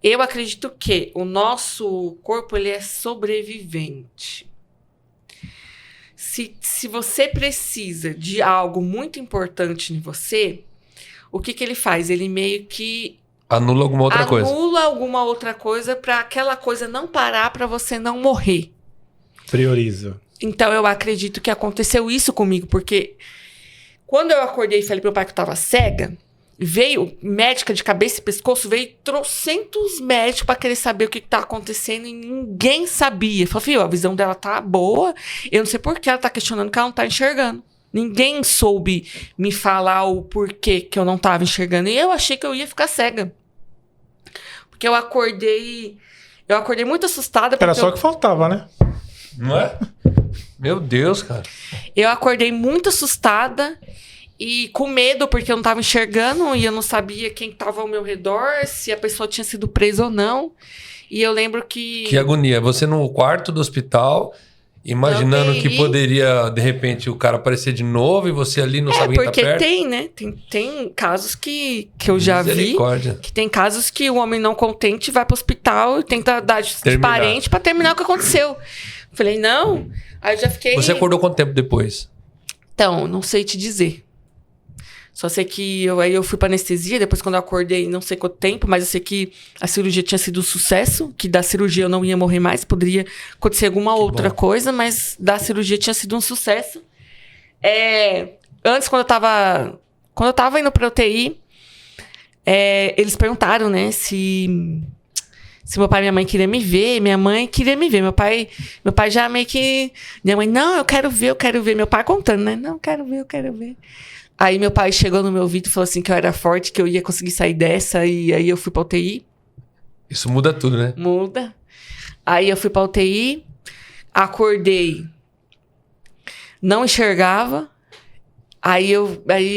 eu acredito que o nosso corpo, ele é sobrevivente. Se você precisa de algo muito importante em você, o que ele faz? Ele meio que... Anula alguma outra coisa. Anula alguma outra coisa para aquela coisa não parar, para você não morrer. Prioriza. Então, eu acredito que aconteceu isso comigo, porque quando eu acordei e falei pro meu pai que eu tava cega, veio médica de cabeça e pescoço, veio trocentos médicos para querer saber o que tá acontecendo e ninguém sabia. Falei, filho, a visão dela tá boa, eu não sei por que ela tá questionando que ela não tá enxergando. Ninguém soube me falar o porquê que eu não tava enxergando. E eu achei que eu ia ficar cega. Porque eu acordei muito assustada. Era só o que faltava, né? Não é? Meu Deus, cara. Eu acordei muito assustada e com medo, porque eu não tava enxergando e eu não sabia quem tava ao meu redor, se a pessoa tinha sido presa ou não. E eu lembro que... Que agonia. Você no quarto do hospital... Imaginando que poderia, de repente, o cara aparecer de novo e você ali não sabe quem tá perto. Porque tem, né? Tem casos que eu já vi. Que tem casos que o homem não contente vai pro hospital e tenta dar de parente pra terminar o que aconteceu. Falei, não. Aí eu já fiquei... Você acordou quanto tempo depois? Então, não sei te dizer. Só sei que eu fui pra anestesia, depois quando eu acordei, não sei quanto tempo, mas eu sei que a cirurgia tinha sido um sucesso, que da cirurgia eu não ia morrer mais, poderia acontecer alguma outra coisa, mas da cirurgia tinha sido um sucesso. Antes, quando eu tava indo pra UTI, eles perguntaram, né, se meu pai e minha mãe queriam me ver. Minha mãe queria me ver. Meu pai já meio que... Minha mãe, não, eu quero ver. Meu pai contando, né? Não, eu quero ver. Aí meu pai chegou no meu ouvido e falou assim que eu era forte, que eu ia conseguir sair dessa. E aí eu fui pra UTI. Isso muda tudo, né? Muda. Aí eu fui pra UTI. Acordei. Não enxergava. Aí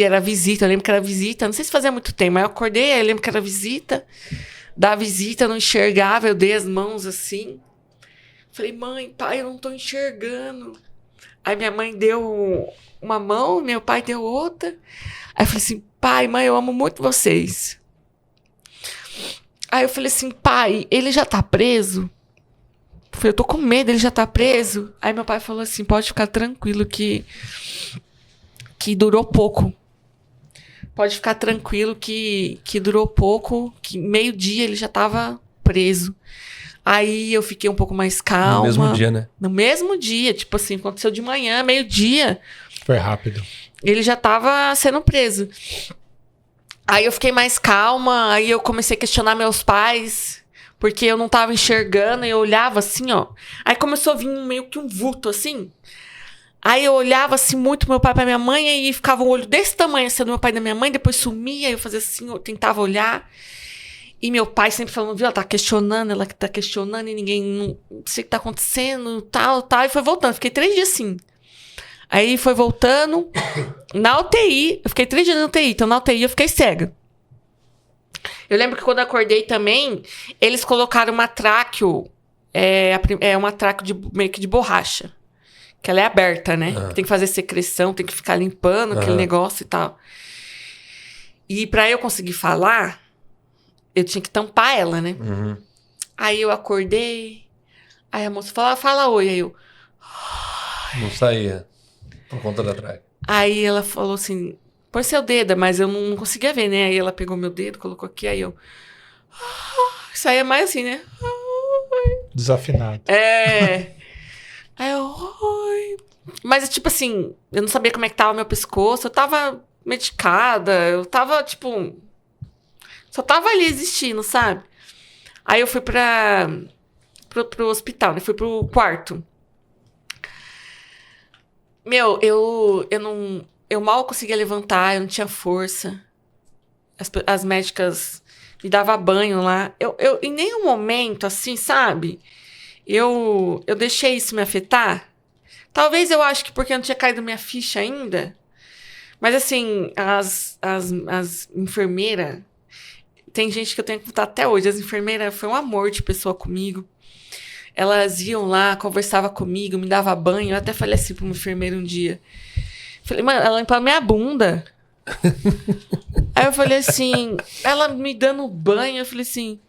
era visita. Eu lembro que era visita. Não sei se fazia muito tempo, mas eu acordei. Aí eu lembro que era visita. Da visita, eu não enxergava. Eu dei as mãos assim. Falei, mãe, pai, eu não tô enxergando. Aí minha mãe deu... uma mão, meu pai deu outra. Aí eu falei assim, pai, mãe, eu amo muito vocês. Aí eu falei assim, pai, ele já tá preso? Eu falei, eu tô com medo, ele já tá preso? Aí meu pai falou assim, pode ficar tranquilo que durou pouco. Pode ficar tranquilo que durou pouco, que meio-dia ele já tava preso. Aí eu fiquei um pouco mais calma. No mesmo dia, né? No mesmo dia, tipo assim, aconteceu de manhã, meio-dia. Foi rápido. Ele já tava sendo preso. Aí eu fiquei mais calma, aí eu comecei a questionar meus pais, porque eu não tava enxergando, e eu olhava assim, ó. Aí começou a vir meio que um vulto, assim. Aí eu olhava assim muito meu pai pra minha mãe, e ficava um olho desse tamanho, assim, do meu pai e da minha mãe, depois sumia, eu fazia assim, eu tentava olhar. E meu pai sempre falando, viu, ela tá questionando, e ninguém, não sei o que tá acontecendo, tal, e foi voltando. Fiquei 3 dias assim. Aí foi voltando, na UTI, eu fiquei 3 dias na UTI, então na UTI eu fiquei cega. Eu lembro que quando eu acordei também, eles colocaram uma tráqueo é uma traco meio que de borracha. Que ela é aberta, né? Tem que fazer secreção, tem que ficar limpando aquele negócio e tal. E pra eu conseguir falar, eu tinha que tampar ela, né? Aí eu acordei, aí a moça falou, fala oi. Aí eu... Não saía, por conta da traca. Aí ela falou assim, põe seu dedo, mas eu não conseguia ver, né? Aí ela pegou meu dedo, colocou aqui, aí eu... saía mais assim, né? Desafinado. Aí eu... Oi. Mas, tipo assim, eu não sabia como é que tava meu pescoço. Eu tava medicada. Eu tava, tipo... Só tava ali existindo, sabe? Aí eu fui pro hospital, né? Fui pro quarto. Meu, eu mal conseguia levantar. Eu não tinha força. As médicas me davam banho lá. Eu em nenhum momento, assim, sabe... Eu deixei isso me afetar. Talvez eu acho que porque não tinha caído minha ficha ainda. Mas assim, as enfermeiras... Tem gente que eu tenho que contar até hoje. As enfermeiras foi um amor de pessoa comigo. Elas iam lá, conversavam comigo, me davam banho. Eu até falei assim pra uma enfermeira um dia. Falei, mano, ela limpava minha bunda. Aí eu falei assim... Ela me dando banho, eu falei assim...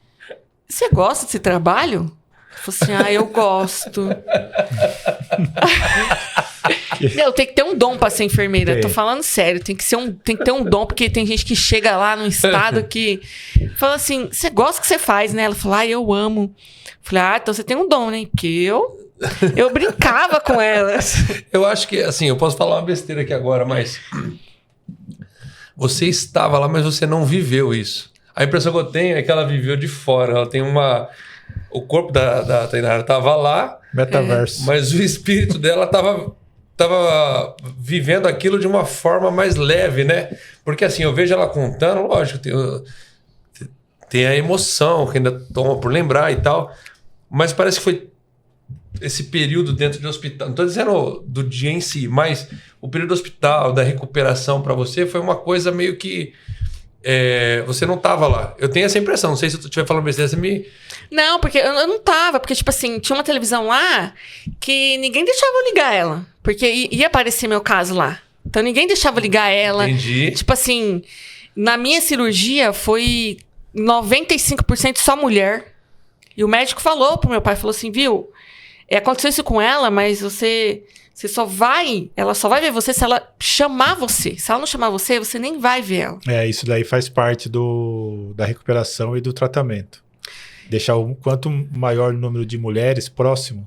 Você gosta desse trabalho? Falei assim, eu gosto. Meu, tem que ter um dom pra ser enfermeira. Tô falando sério, tem que ter um dom, porque tem gente que chega lá num estado que fala assim, você gosta do que você faz, né? Ela falou, eu amo. Falei, então você tem um dom, né? Porque eu brincava com elas. Eu acho que, assim, eu posso falar uma besteira aqui agora, mas você estava lá, mas você não viveu isso. A impressão que eu tenho é que ela viveu de fora. Ela tem uma... O corpo da Tainara estava lá, Metaverso. Mas o espírito dela estava vivendo aquilo de uma forma mais leve, né? Porque assim, eu vejo ela contando, lógico, tem a emoção que ainda toma por lembrar e tal, mas parece que foi esse período dentro do hospital. Não estou dizendo do dia em si, mas o período do hospital, da recuperação para você foi uma coisa meio que... você não tava lá. Eu tenho essa impressão. Não sei se eu estiver falando besteira, você me... Não, porque eu não tava. Porque, tipo assim, tinha uma televisão lá que ninguém deixava eu ligar ela. Porque ia aparecer meu caso lá. Então, ninguém deixava eu ligar ela. Entendi. Tipo assim, na minha cirurgia foi 95% só mulher. E o médico falou pro meu pai, falou assim, viu? Aconteceu isso com ela, mas ela só vai ver você se ela chamar você. Se ela não chamar você, você nem vai ver ela. Isso daí faz parte da recuperação e do tratamento. Deixar o quanto maior número de mulheres próximo,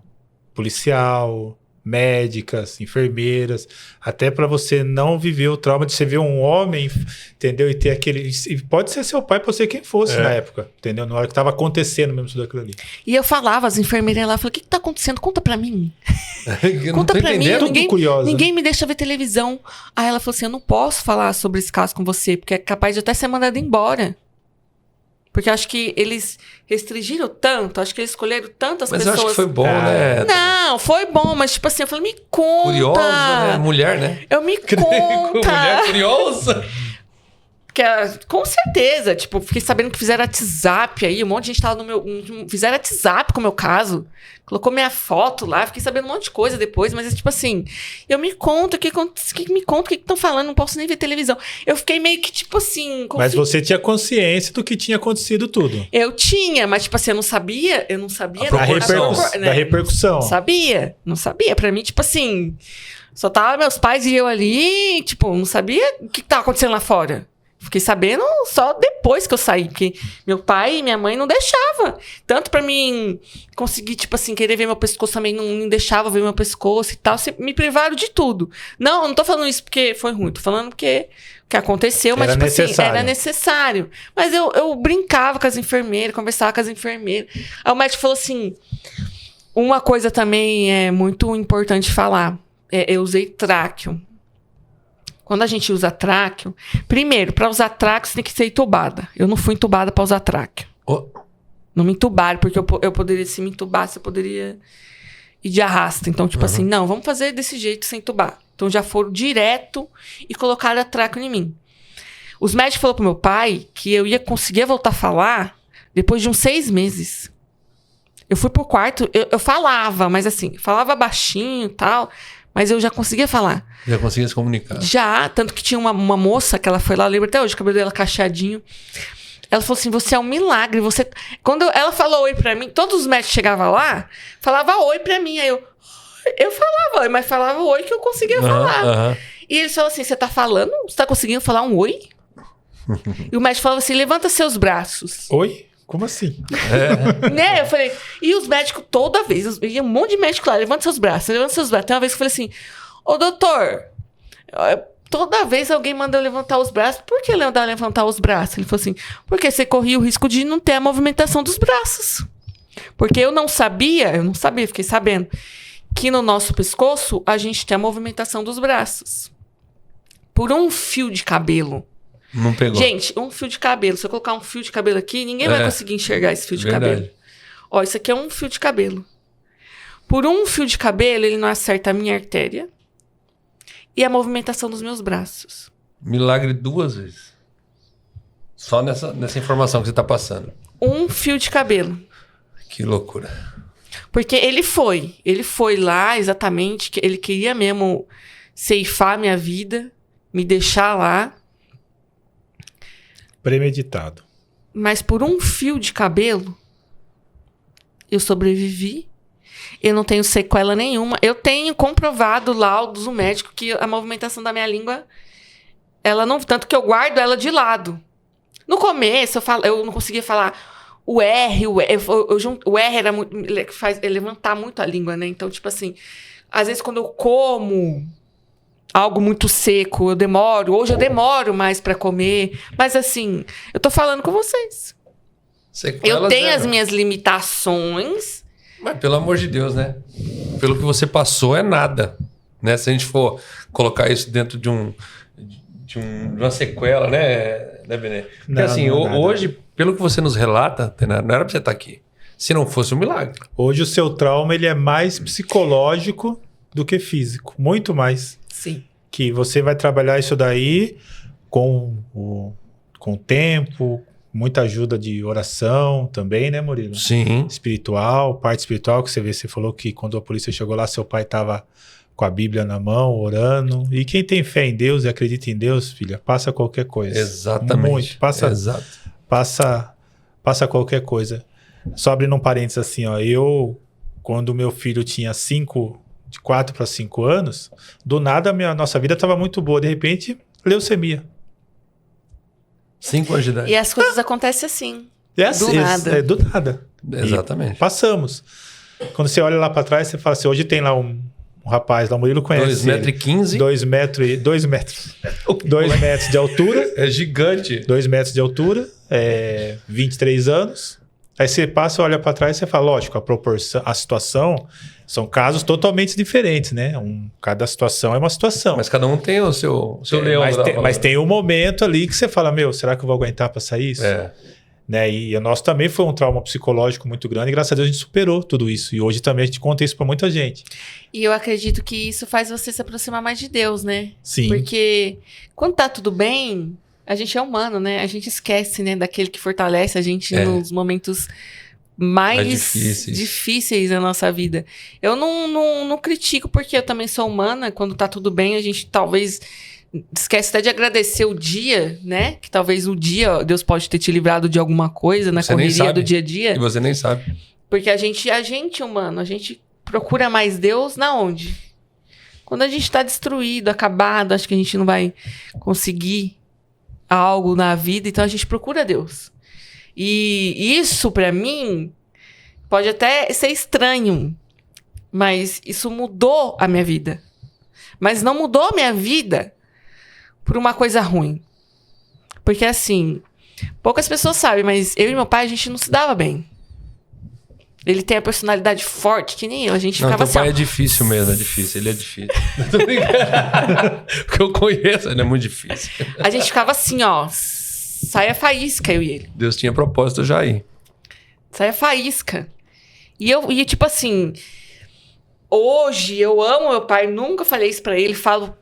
policial, médicas, enfermeiras, até para você não viver o trauma de você ver um homem, entendeu? E ter aquele... E pode ser seu pai, pode ser quem fosse na época, entendeu? Na hora que estava acontecendo mesmo tudo aquilo ali. E eu falava, as enfermeiras lá, o que tá acontecendo? Conta pra mim. Conta pra mim. Ninguém me deixa ver televisão. Aí ela falou assim, eu não posso falar sobre esse caso com você, porque é capaz de até ser mandado embora. Porque acho que eles restringiram tanto, acho que eles escolheram tantas pessoas. Mas eu acho que foi bom, né? Não, foi bom, mas tipo assim, eu falei, me conta. Curiosa, né? Mulher, né? Me conta. Mulher curiosa. Porque, com certeza, tipo, fiquei sabendo que fizeram WhatsApp aí, um monte de gente tava fizeram WhatsApp com o meu caso, colocou minha foto lá, fiquei sabendo um monte de coisa depois, mas tipo assim, me conta, o que estão falando, não posso nem ver televisão. Eu fiquei meio que, tipo assim... Mas você tinha consciência do que tinha acontecido tudo. Eu tinha, mas tipo assim, eu não sabia da repercussão. Não sabia. Pra mim, tipo assim, só tava meus pais e eu ali, tipo, não sabia o que tava acontecendo lá fora. Fiquei sabendo só depois que eu saí, porque meu pai e minha mãe não deixavam. Tanto pra mim conseguir, tipo assim, querer ver meu pescoço também, não deixava ver meu pescoço e tal. Me privaram de tudo. Não tô falando isso porque foi ruim, tô falando porque o que aconteceu, mas tipo assim, era necessário. Mas eu brincava com as enfermeiras, conversava com as enfermeiras. Aí o médico falou assim, uma coisa também é muito importante falar, eu usei tráqueo. Quando a gente usa tráqueo... Primeiro, para usar tráqueo, você tem que ser entubada. Eu não fui entubada para usar tráqueo. Não me entubaram, porque eu poderia, se me entubasse, eu poderia ir de arrasta. Então, tipo assim, não, vamos fazer desse jeito, sem entubar. Então, já foram direto e colocaram a tráqueo em mim. Os médicos falaram pro meu pai que eu ia conseguir voltar a falar depois de uns 6 meses. Eu fui pro quarto, eu falava, mas assim, falava baixinho e tal, mas eu já conseguia falar. Já conseguia se comunicar. Já, tanto que tinha uma moça que ela foi lá, eu lembro até hoje, o cabelo dela cacheadinho. Ela falou assim, você é um milagre, você... Quando ela falou oi pra mim, todos os médicos chegavam lá, falavam oi pra mim, aí eu falava oi, mas falava oi que eu conseguia falar. E eles falavam assim, você tá falando? Você tá conseguindo falar um oi? E o médico falava assim, levanta seus braços. Oi? Como assim? Né? Eu falei... E os médicos, toda vez, ia um monte de médico lá, levanta seus braços, levanta seus braços. Tem uma vez que eu falei assim, ô doutor, toda vez alguém manda eu levantar os braços, por que levantar os braços? Ele falou assim, porque você corria o risco de não ter a movimentação dos braços. Porque eu não sabia, fiquei sabendo, que no nosso pescoço a gente tem a movimentação dos braços. Por um fio de cabelo. Não pegou. Gente, um fio de cabelo. Se eu colocar um fio de cabelo aqui, ninguém vai conseguir enxergar esse fio de cabelo. Ó, isso aqui é um fio de cabelo. Por um fio de cabelo, ele não acerta a minha artéria e a movimentação dos meus braços. Milagre 2 vezes. Só nessa informação que você tá passando. Um fio de cabelo. Que loucura. Porque ele foi lá exatamente, que ele queria mesmo ceifar minha vida, me deixar lá. Premeditado. Mas por um fio de cabelo, eu sobrevivi. Eu não tenho sequela nenhuma. Eu tenho comprovado laudos do médico que a movimentação da minha língua, ela não... Tanto que eu guardo ela de lado. No começo, eu não conseguia falar o R. O R era muito... faz levantar muito a língua, né? Então, tipo assim... Às vezes, quando eu como algo muito seco, eu demoro. Hoje eu demoro mais pra comer. Mas, assim, eu tô falando com vocês. Eu tenho as minhas limitações... Mas pelo amor de Deus, né? Pelo que você passou é nada, né? Se a gente for colocar isso dentro de uma sequela, né, Benê? Porque assim, hoje, pelo que você nos relata, não era pra você estar aqui. Se não fosse um milagre. Hoje o seu trauma ele é mais psicológico do que físico. Muito mais. Sim. Que você vai trabalhar isso daí com o tempo, muita ajuda de oração também, né, Murilo? Sim. Espiritual, parte espiritual, que você falou que quando a polícia chegou lá, seu pai estava com a Bíblia na mão, orando. E quem tem fé em Deus e acredita em Deus, filha, passa qualquer coisa. Exatamente. Muito. Passa qualquer coisa. Só abrindo um parênteses assim, ó. Quando meu filho tinha de 4 para 5 anos, do nada nossa vida estava muito boa. De repente, leucemia. 5 anos de idade. E as coisas acontecem assim. Do nada. Do nada. Exatamente. E passamos. Quando você olha lá para trás, você fala assim, hoje tem lá um rapaz lá, o Murilo conhece 2,15 m. 2 metros. 2 metros de altura. É gigante. 2 metros de altura, 23 anos. Aí você passa, olha para trás e você fala, lógico, a proporção, a situação, são casos totalmente diferentes, né? Cada situação é uma situação. Mas cada um tem o seu leão. Mas tem um momento ali que você fala, será que eu vou aguentar passar isso? Né? E o nosso também foi um trauma psicológico muito grande e graças a Deus a gente superou tudo isso. E hoje também a gente conta isso para muita gente. E eu acredito que isso faz você se aproximar mais de Deus, né? Sim. Porque quando tá tudo bem, a gente é humano, né? A gente esquece, né, daquele que fortalece a gente nos momentos mais difíceis da nossa vida. Eu não critico, porque eu também sou humana. Quando tá tudo bem, a gente talvez esquece até de agradecer o dia, né? Que talvez o dia Deus pode ter te livrado de alguma coisa na correria do dia a dia. E você nem sabe. Porque a gente humano, a gente procura mais Deus na onde? Quando a gente tá destruído, acabado, acho que a gente não vai conseguir algo na vida, então a gente procura Deus. E isso, pra mim, pode até ser estranho, mas isso mudou a minha vida. Mas não mudou a minha vida por uma coisa ruim. Porque, assim, poucas pessoas sabem, mas eu e meu pai, a gente não se dava bem. Ele tem a personalidade forte, que nem eu. A gente ficava assim... Meu pai é difícil mesmo, ele é difícil. Tô brincando. Porque eu conheço, ele é muito difícil. A gente ficava assim, ó... Saia faísca, eu e ele. Deus tinha propósito já aí. Saia faísca. E tipo assim... Hoje, eu amo meu pai. Nunca falei isso pra ele. Falo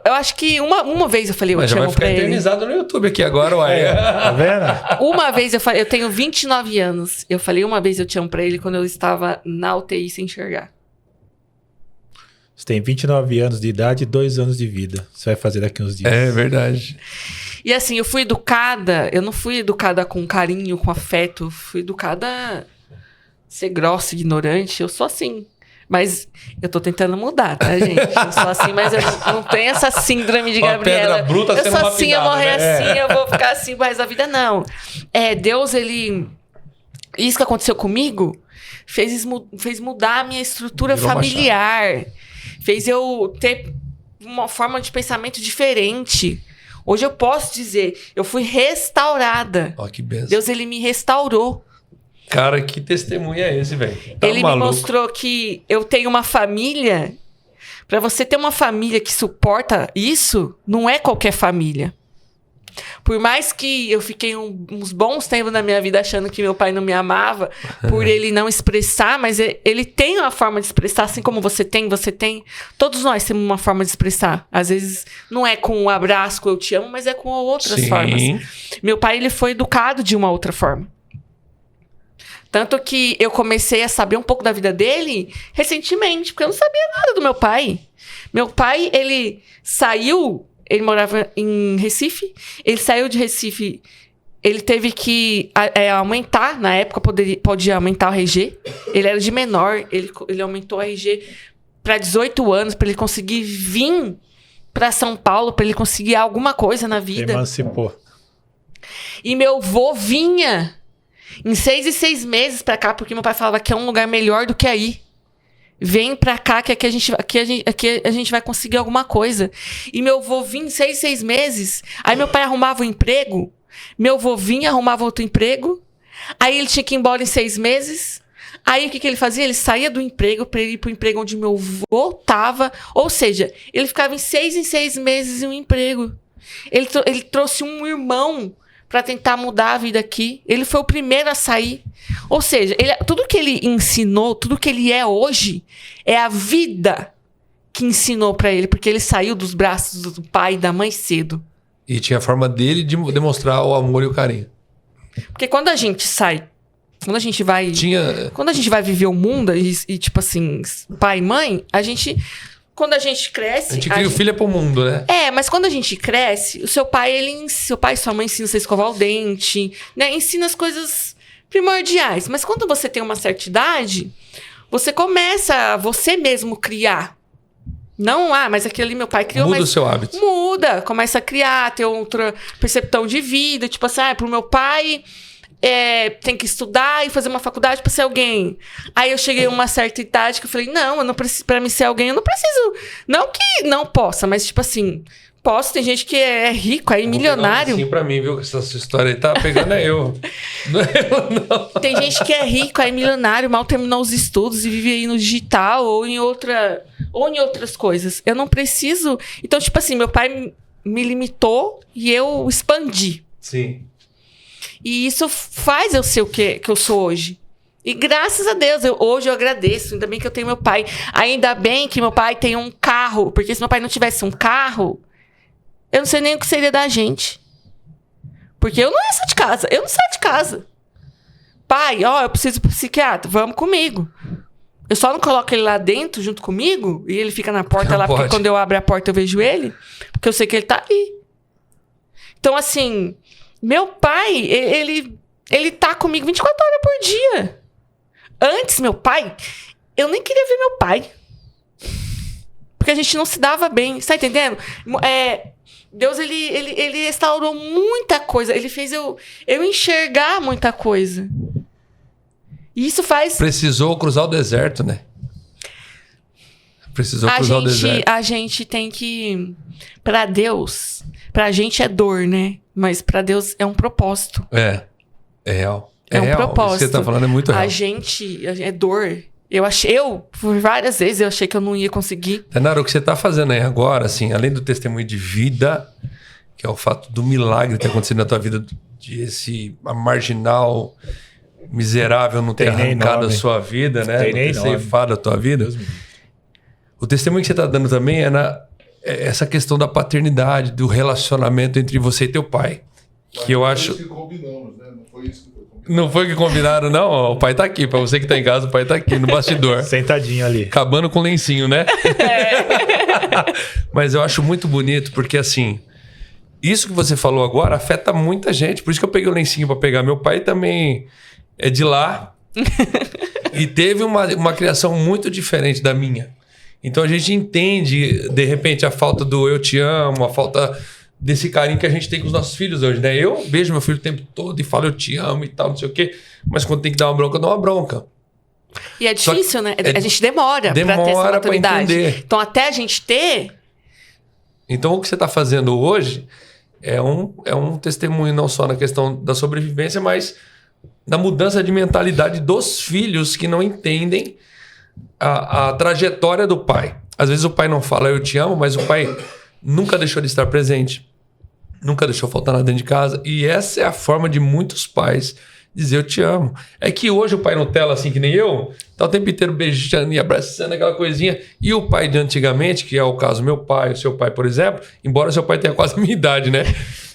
eu acho que uma vez eu falei eu te amo pra ele. Vai ficar eternizado no YouTube aqui agora, uai. Tá vendo? Uma vez eu falei, eu tenho 29 anos. Eu falei uma vez eu te amo pra ele quando eu estava na UTI sem enxergar. Você tem 29 anos de idade e 2 anos de vida. Você vai fazer daqui uns dias. É verdade. E assim, eu não fui educada com carinho, com afeto. Fui educada a ser grossa, ignorante. Eu sou assim. Mas eu tô tentando mudar, tá, gente? Eu sou assim, mas eu não tenho essa síndrome de Gabriela. Pedra bruta eu sendo sou assim, eu lapidada, morrer né? assim, eu vou ficar assim pro resto da vida, não. Deus, ele... Isso que aconteceu comigo fez mudar a minha estrutura Virou familiar. Fez eu ter uma forma de pensamento diferente. Hoje eu posso dizer, eu fui restaurada. Ó, que benção. Deus, ele me restaurou. Cara, que testemunho é esse, velho? Tá Ele maluco. me mostrou que eu tenho uma família. Pra você ter uma família que suporta isso, não é qualquer família. Por mais que eu fiquei uns bons tempos na minha vida achando que meu pai não me amava, por ele não expressar, mas ele tem uma forma de expressar, assim como você tem. Todos nós temos uma forma de expressar. Às vezes não é com um abraço, com eu te amo, mas é com outras formas. Meu pai, ele foi educado de uma outra forma. Tanto que eu comecei a saber um pouco da vida dele recentemente, porque eu não sabia nada do meu pai. Meu pai, ele morava em Recife, ele saiu de Recife, ele teve que aumentar, na época podia aumentar o RG, ele era de menor, ele aumentou o RG para 18 anos, para ele conseguir vir para São Paulo, para ele conseguir alguma coisa na vida. Emancipou. E meu avô vinha em 6 e 6 meses pra cá, porque meu pai falava que é um lugar melhor do que aí. Vem pra cá que aqui a gente vai conseguir alguma coisa. E meu avô vinha em 6 e 6 meses. Aí meu pai arrumava um emprego. Meu avô vinha, arrumava outro emprego. Aí ele tinha que ir embora em 6 meses. Aí o que ele fazia? Ele saía do emprego pra ele ir pro emprego onde meu avô tava. Ou seja, ele ficava em 6 meses em um emprego. Ele trouxe um irmão para tentar mudar a vida aqui. Ele foi o primeiro a sair. Ou seja, tudo que ele ensinou, tudo que ele é hoje, é a vida que ensinou para ele, porque ele saiu dos braços do pai e da mãe cedo. E tinha a forma dele de demonstrar o amor e o carinho. Porque quando a gente sai, quando a gente vai viver o mundo e tipo assim, pai e mãe, quando a gente cresce... A gente cria o filho pro mundo, né? Mas quando a gente cresce, o seu pai e sua mãe ensinam você a escovar o dente, né? Ensina as coisas primordiais. Mas quando você tem uma certa idade, você começa a você mesmo criar. Não, mas aquilo ali meu pai criou, Muda o seu hábito. Muda, começa a criar, ter outra percepção de vida. Tipo assim, pro meu pai... tem que estudar e fazer uma faculdade pra ser alguém. Aí eu cheguei a uma certa idade que eu falei, não, eu não preciso, pra me ser alguém, eu não preciso. Não que não possa, mas tipo assim, posso, tem gente que é rico, aí milionário. Sim, pra mim, viu? Essa sua história aí tá pegando eu. Não é eu, não. Tem gente que é rico, aí milionário, mal terminou os estudos e vive aí no digital ou em outras coisas. Eu não preciso. Então, tipo assim, meu pai me limitou e eu expandi. Sim. E isso faz eu ser o que eu sou hoje. E graças a Deus, hoje eu agradeço. Ainda bem que eu tenho meu pai. Ainda bem que meu pai tem um carro. Porque se meu pai não tivesse um carro, eu não sei nem o que seria da gente. Porque eu não ia sair de casa. Eu não saio de casa. Pai, eu preciso ir pro psiquiatra. Vamos comigo. Eu só não coloco ele lá dentro junto comigo. E ele fica na porta lá. Porque quando eu abro a porta eu vejo ele. Porque eu sei que ele tá ali. Então assim... Meu pai, ele tá comigo 24 horas por dia. Antes, meu pai, eu nem queria ver meu pai. Porque a gente não se dava bem. Você tá entendendo? Deus, ele restaurou muita coisa. Ele fez eu enxergar muita coisa. E isso faz... Precisou cruzar o deserto, né? A gente tem que... Pra Deus, pra gente é dor, né? Mas pra Deus é um propósito. É real. É um real. propósito. Isso que você tá falando é muito real. A gente é dor. Por várias vezes, eu achei que eu não ia conseguir. Tainara, o que você tá fazendo aí agora, assim, além do testemunho de vida, que é o fato do milagre ter acontecido na tua vida, de esse marginal miserável não ter arrancado a sua vida, né? Não ter ceifado a tua vida. O testemunho que você tá dando também essa questão da paternidade, do relacionamento entre você e teu pai. Que eu acho... Foi isso que combinamos, né? Não foi isso que foi combinado. Não foi que combinaram, não? O pai tá aqui. Pra você que tá em casa, o pai tá aqui no bastidor. Sentadinho ali. Acabando com o lencinho, né? Mas eu acho muito bonito, porque assim... Isso que você falou agora afeta muita gente. Por isso que eu peguei o lencinho pra pegar. Meu pai também é de lá. E teve uma criação muito diferente da minha. Então a gente entende, de repente, a falta do eu te amo, a falta desse carinho que a gente tem com os nossos filhos hoje, né? Eu beijo meu filho o tempo todo e falo eu te amo e tal, não sei o quê. Mas quando tem que dar uma bronca, eu dou uma bronca. E é difícil, né? A gente demora pra ter essa maturidade. Entender. Então, até a gente ter... Então, o que você está fazendo hoje é um testemunho não só na questão da sobrevivência, mas da mudança de mentalidade dos filhos que não entendem a trajetória do pai. Às vezes o pai não fala eu te amo, mas o pai nunca deixou de estar presente, nunca deixou faltar nada dentro de casa. E essa é a forma de muitos pais dizer eu te amo. É que hoje o pai Nutella, assim que nem eu, tá o tempo inteiro beijando e abraçando aquela coisinha. E o pai de antigamente, que é o caso meu pai, o seu pai, por exemplo, embora seu pai tenha quase a minha idade, né?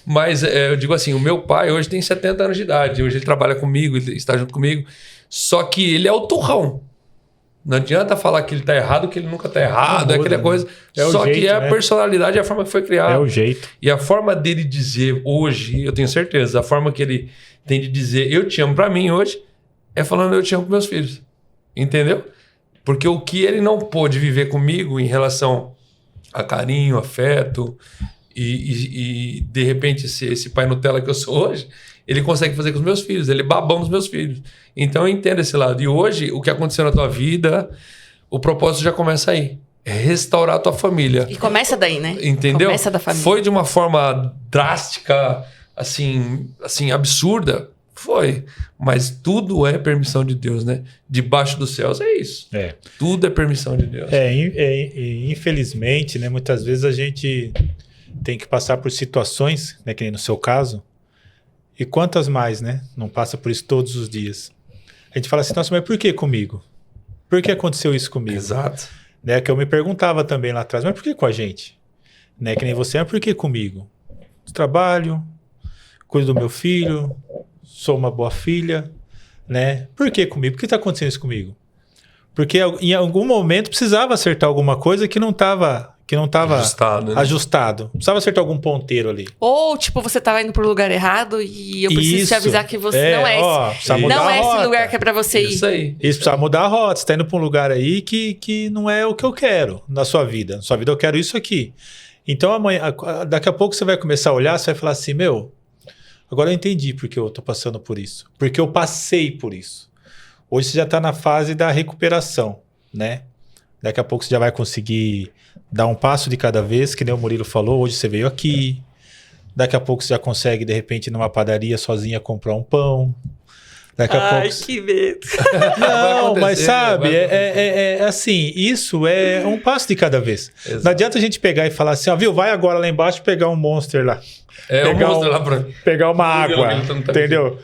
Mas eu digo assim, o meu pai hoje tem 70 anos de idade. Hoje ele trabalha comigo, ele está junto comigo. Só que ele é o turrão. Não adianta falar que ele tá errado, que ele nunca tá errado. É aquela coisa. Só que é a personalidade, é a forma que foi criada. É o jeito. E a forma dele dizer hoje, eu tenho certeza, a forma que ele tem de dizer eu te amo pra mim hoje, é falando eu te amo pros meus filhos. Entendeu? Porque o que ele não pôde viver comigo em relação a carinho, afeto e de repente esse pai Nutella que eu sou hoje, ele consegue fazer com os meus filhos, ele babão dos meus filhos. Então eu entendo esse lado. E hoje, o que aconteceu na tua vida, o propósito já começa aí. É restaurar a tua família. E começa daí, né? Entendeu? Começa da família. Foi de uma forma drástica, assim absurda? Foi. Mas tudo é permissão de Deus, né? Debaixo dos céus é isso. É. Tudo é permissão de Deus. Infelizmente, né? Muitas vezes a gente tem que passar por situações, né? Que nem no seu caso. E quantas mais, né? Não passa por isso todos os dias. A gente fala assim, nossa, mas por que comigo? Por que aconteceu isso comigo? Exato. Né? Que eu me perguntava também lá atrás, mas por que com a gente? Né? Que nem você, mas por que comigo? Trabalho, cuido do meu filho, sou uma boa filha, né? Por que comigo? Por que está acontecendo isso comigo? Porque em algum momento precisava acertar alguma coisa que não estava ajustado. Precisava acertar algum ponteiro ali. Ou, tipo, você tava indo pro lugar errado e eu preciso te avisar que você não é esse lugar que é pra você ir. Isso aí. Isso, precisa mudar a rota. Você tá indo pra um lugar aí que não é o que eu quero na sua vida. Na sua vida eu quero isso aqui. Então, amanhã, daqui a pouco você vai começar a olhar, você vai falar assim, agora eu entendi porque eu tô passando por isso. Porque eu passei por isso. Hoje você já tá na fase da recuperação, né? Daqui a pouco você já vai conseguir dar um passo de cada vez, que nem o Murilo falou, hoje você veio aqui. Daqui a pouco você já consegue, de repente, numa padaria sozinha comprar um pão. Daqui a pouco... que medo. Não, mas sabe, é assim, isso é um passo de cada vez. Exato. Não adianta a gente pegar e falar assim, ó, viu, vai agora lá embaixo pegar um Monster lá. Pegar uma água, entendeu?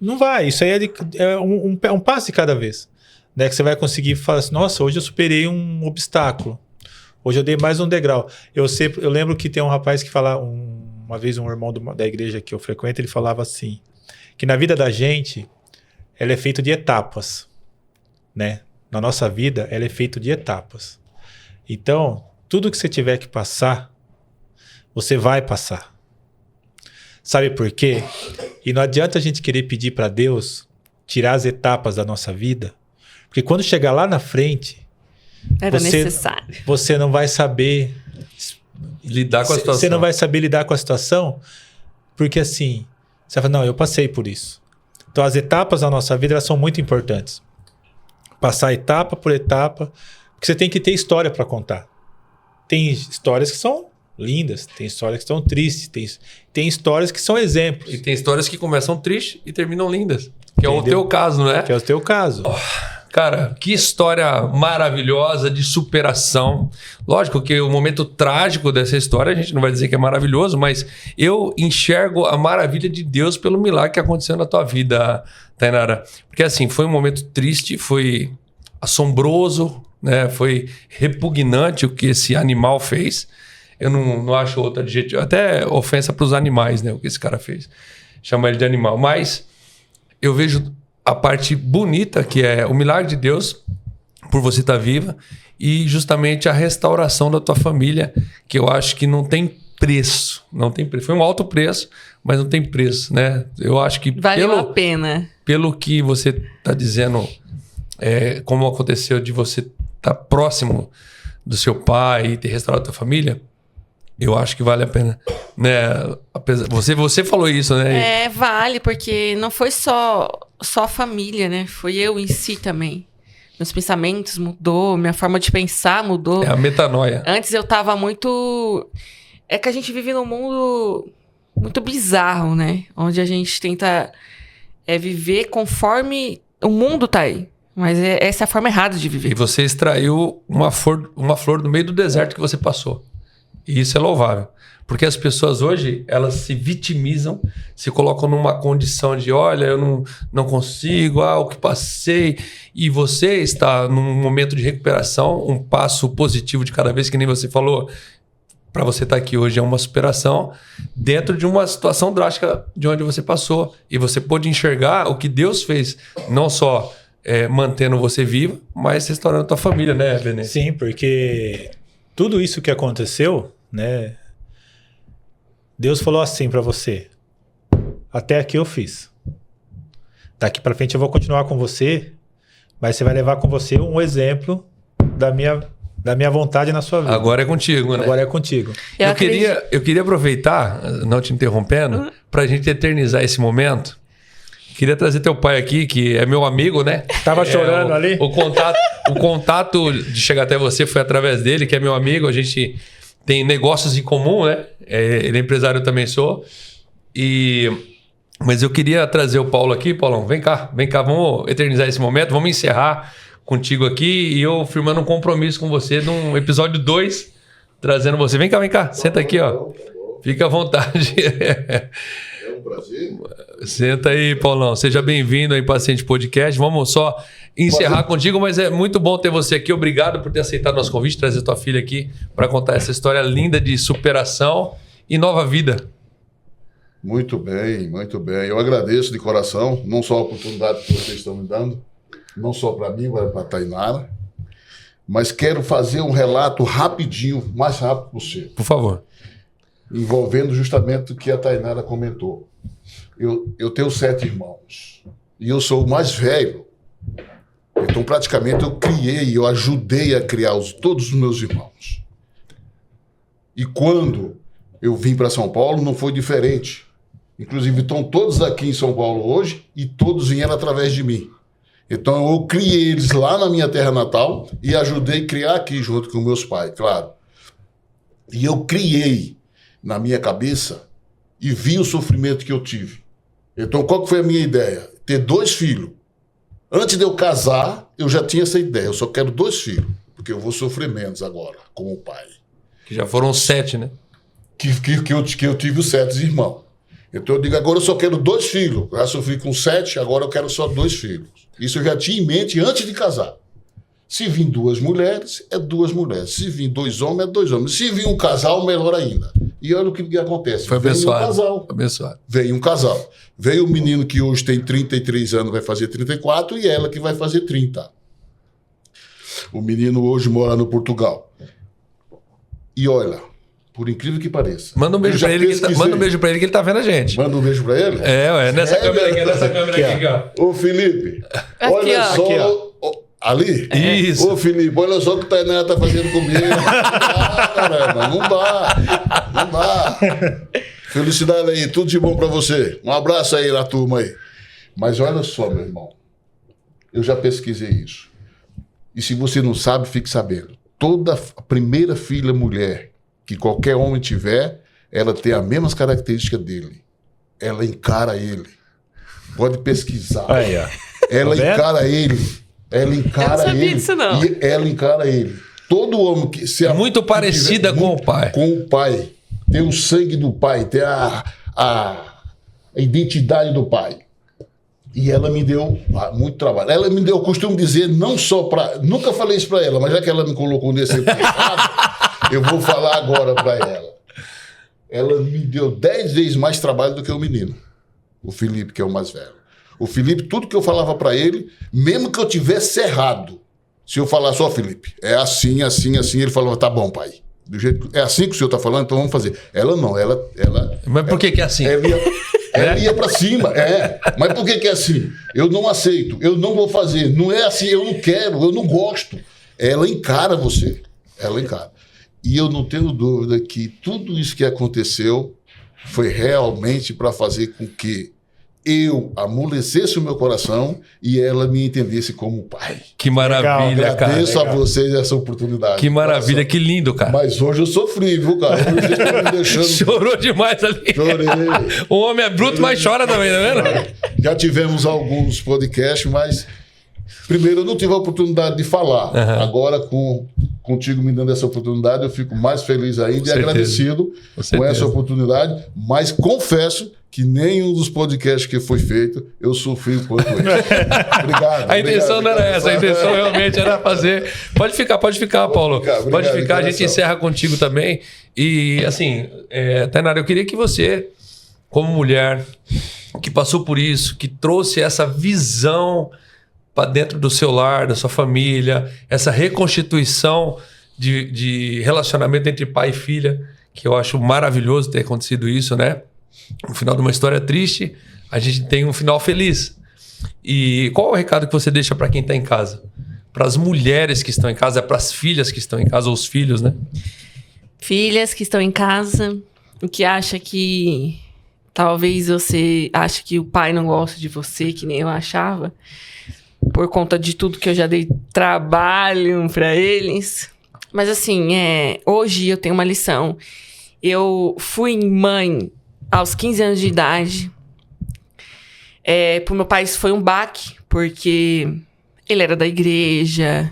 Não vai, isso aí é um passo de cada vez. Né, que você vai conseguir falar assim, nossa, hoje eu superei um obstáculo. Hoje eu dei mais um degrau. Eu lembro que tem um rapaz que fala, uma vez um irmão da igreja que eu frequento, ele falava assim, que na vida da gente, ela é feita de etapas. Né? Na nossa vida, ela é feita de etapas. Então, tudo que você tiver que passar, você vai passar. Sabe por quê? E não adianta a gente querer pedir para Deus tirar as etapas da nossa vida, porque quando chegar lá na frente, necessário. Você não vai saber lidar com a situação. Você não vai saber lidar com a situação, porque assim, você vai falar, não, eu passei por isso. Então as etapas da nossa vida elas são muito importantes. Passar etapa por etapa, porque você tem que ter história para contar. Tem histórias que são lindas, tem histórias que são tristes, tem histórias que são exemplos. E tem histórias que começam tristes e terminam lindas. Que é o teu caso, não é? Que é o teu caso. Cara, que história maravilhosa de superação. Lógico que o momento trágico dessa história, a gente não vai dizer que é maravilhoso, mas eu enxergo a maravilha de Deus pelo milagre que aconteceu na tua vida, Tainara. Porque assim, foi um momento triste, foi assombroso, né? Foi repugnante o que esse animal fez. Eu não acho outro adjetivo. Até ofensa para os animais, né? O que esse cara fez. Chamar ele de animal. Mas eu vejo a parte bonita, que é o milagre de Deus por você estar viva e justamente a restauração da tua família, que eu acho que não tem preço. Não tem preço. Foi um alto preço, mas não tem preço, né? Eu acho que valeu a pena. Pelo que você está dizendo, como aconteceu de você estar próximo do seu pai e ter restaurado a tua família, eu acho que vale a pena, né? Você falou isso, né? Vale, porque não foi só a família, né? Foi eu em si também. Meus pensamentos mudou, minha forma de pensar mudou. É a metanoia. Antes eu tava muito... É que a gente vive num mundo muito bizarro, né? Onde a gente tenta viver conforme o mundo tá aí. Mas essa é a forma errada de viver. E você extraiu uma flor do meio do deserto que você passou. E isso é louvável. Porque as pessoas hoje, elas se vitimizam, se colocam numa condição de, olha, eu não consigo, o que passei. E você está num momento de recuperação, um passo positivo de cada vez, que nem você falou. Para você estar aqui hoje é uma superação dentro de uma situação drástica de onde você passou. E você pôde enxergar o que Deus fez, não só mantendo você vivo, mas restaurando a tua família, né, Benê? Sim, porque tudo isso que aconteceu, né? Deus falou assim para você: até aqui eu fiz. Daqui para frente eu vou continuar com você, mas você vai levar com você um exemplo da minha vontade na sua vida. Agora é contigo, né? Agora é contigo. Eu queria aproveitar, não te interrompendo, para a gente eternizar esse momento. Queria trazer teu pai aqui, que é meu amigo, né? Tava chorando ali. O contato de chegar até você foi através dele, que é meu amigo. A gente tem negócios em comum, né? Ele é empresário, eu também sou. Mas eu queria trazer o Paulo aqui. Paulão, vem cá, vamos eternizar esse momento, vamos encerrar contigo aqui e eu firmando um compromisso com você num episódio 2, trazendo você. Vem cá, senta aqui, ó. Fica à vontade. É um prazer. Senta aí, Paulão. Seja bem-vindo ao Impaciente Podcast. Vamos só encerrar contigo, mas é muito bom ter você aqui. Obrigado por ter aceitado nosso convite, trazer tua filha aqui para contar essa história linda de superação e nova vida. Muito bem, muito bem. Eu agradeço de coração, não só a oportunidade que vocês estão me dando, não só para mim, mas para a Tainara, mas quero fazer um relato rapidinho, o mais rápido possível. Por favor. Envolvendo justamente o que a Tainara comentou. Eu tenho 7 irmãos e eu sou o mais velho. Então, praticamente, eu ajudei a criar todos os meus irmãos. E quando eu vim para São Paulo, não foi diferente. Inclusive, estão todos aqui em São Paulo hoje e todos vieram através de mim. Então, eu criei eles lá na minha terra natal e ajudei a criar aqui junto com meus pais, claro. E eu criei na minha cabeça e vi o sofrimento que eu tive. Então, qual que foi a minha ideia? Ter 2 filhos. Antes de eu casar, eu já tinha essa ideia. Eu só quero 2 filhos, porque eu vou sofrer menos agora, como pai. Que já foram 7, né? Que eu tive os 7 irmãos. Então eu digo, agora eu só quero 2 filhos. Eu já sofri com 7, agora eu quero só 2 filhos. Isso eu já tinha em mente antes de casar. Se vir 2 mulheres, é 2 mulheres. Se vir 2 homens, é 2 homens. Se vir um casal, melhor ainda. E olha o que acontece. Foi abençoado. Veio um casal. Abençoado. Veio um casal. Veio o menino que hoje tem 33 anos, vai fazer 34, e ela que vai fazer 30. O menino hoje mora no Portugal. E olha, por incrível que pareça. Manda um beijo pra ele, manda um beijo pra ele que ele tá vendo a gente. Manda um beijo pra ele? Nessa câmera aqui, ó. Ô, Felipe, Aqui, olha ó. só. Aqui, ó. Ali? Isso. Ô, Felipe, olha só o que o Tainara tá fazendo comigo. Caramba, não dá. Felicidade aí, tudo de bom pra você. Um abraço aí na turma aí. Mas olha só, meu irmão. Eu já pesquisei isso. E se você não sabe, fique sabendo. Toda a primeira filha mulher que qualquer homem tiver, ela tem as mesmas características dele. Ela encara ele. Pode pesquisar. Aí, ó. Ela Tá vendo? encara ele. Ela encara Eu não sabia ele. disso, não. E ela encara ele. Todo homem que... Muito parecida com o pai. Com o pai. Tem o sangue do pai. Tem a identidade do pai. E ela me deu muito trabalho. Ela me deu, eu costumo dizer, não só para... Nunca falei isso para ela, mas já que ela me colocou nesse episódio, eu vou falar agora para ela. Ela me deu 10 vezes mais trabalho do que o menino. O Felipe, que é o mais velho. O Felipe, tudo que eu falava para ele, mesmo que eu tivesse errado, se eu falasse, ó, Felipe, é assim, assim, assim, ele falava, tá bom, pai. Do jeito que, é assim que o senhor tá falando, então vamos fazer. Ela não, ela... Mas por que é assim? Ela ia pra cima, Mas por que é assim? Eu não aceito, eu não vou fazer. Não é assim, eu não quero, eu não gosto. Ela encara você. Ela encara. E eu não tenho dúvida que tudo isso que aconteceu foi realmente para fazer com que eu amolecesse o meu coração e ela me entendesse como pai. Que maravilha, legal, cara. Agradeço a vocês essa oportunidade. Que maravilha, que lindo, cara. Mas hoje eu sofri, viu, cara? Hoje vocês estão me deixando... Chorou demais ali. Chorei. O homem é bruto, mas chora também, tá vendo? Já tivemos alguns podcasts, mas... Primeiro, eu não tive a oportunidade de falar. Uhum. Agora, contigo me dando essa oportunidade, eu fico mais feliz ainda e agradecido com essa oportunidade. Mas confesso que nenhum dos podcasts que foi feito, eu sofri quanto esse. Obrigado. A intenção não era essa, a intenção realmente era fazer... Pode ficar, Paulo. Pode ficar, a gente encerra contigo também. E, assim, Tainara, eu queria que você, como mulher, que passou por isso, que trouxe essa visão para dentro do seu lar, da sua família, essa reconstituição de relacionamento entre pai e filha, que eu acho maravilhoso ter acontecido isso, né? No final de uma história triste, a gente tem um final feliz. E qual é o recado que você deixa para quem está em casa? Para as mulheres que estão em casa, para as filhas que estão em casa, ou os filhos, né? Filhas que estão em casa, o que acha que... Talvez você ache que o pai não gosta de você, que nem eu achava... Por conta de tudo que eu já dei trabalho para eles. Mas assim, hoje eu tenho uma lição. Eu fui mãe aos 15 anos de idade. Pro meu pai isso foi um baque, porque ele era da igreja.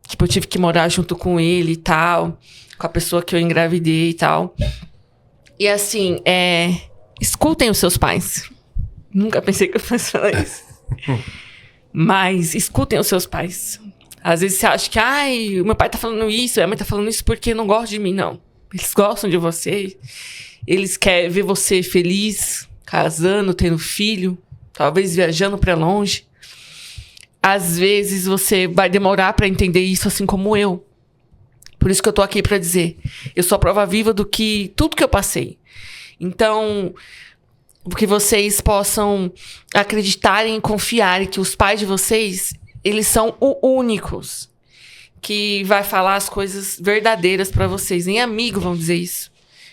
Tipo, eu tive que morar junto com ele e tal. Com a pessoa que eu engravidei e tal. E assim, escutem os seus pais. Nunca pensei que eu fosse falar isso. Mas escutem os seus pais. Às vezes você acha que, o meu pai tá falando isso, a minha mãe tá falando isso porque não gosta de mim. Não. Eles gostam de você. Eles querem ver você feliz, casando, tendo filho, talvez viajando pra longe. Às vezes você vai demorar pra entender isso, assim como eu. Por isso que eu tô aqui pra dizer. Eu sou a prova viva do que tudo que eu passei. Então... que vocês possam acreditarem e confiarem que os pais de vocês, eles são os únicos que vai falar as coisas verdadeiras para vocês. Nem amigo vão dizer isso.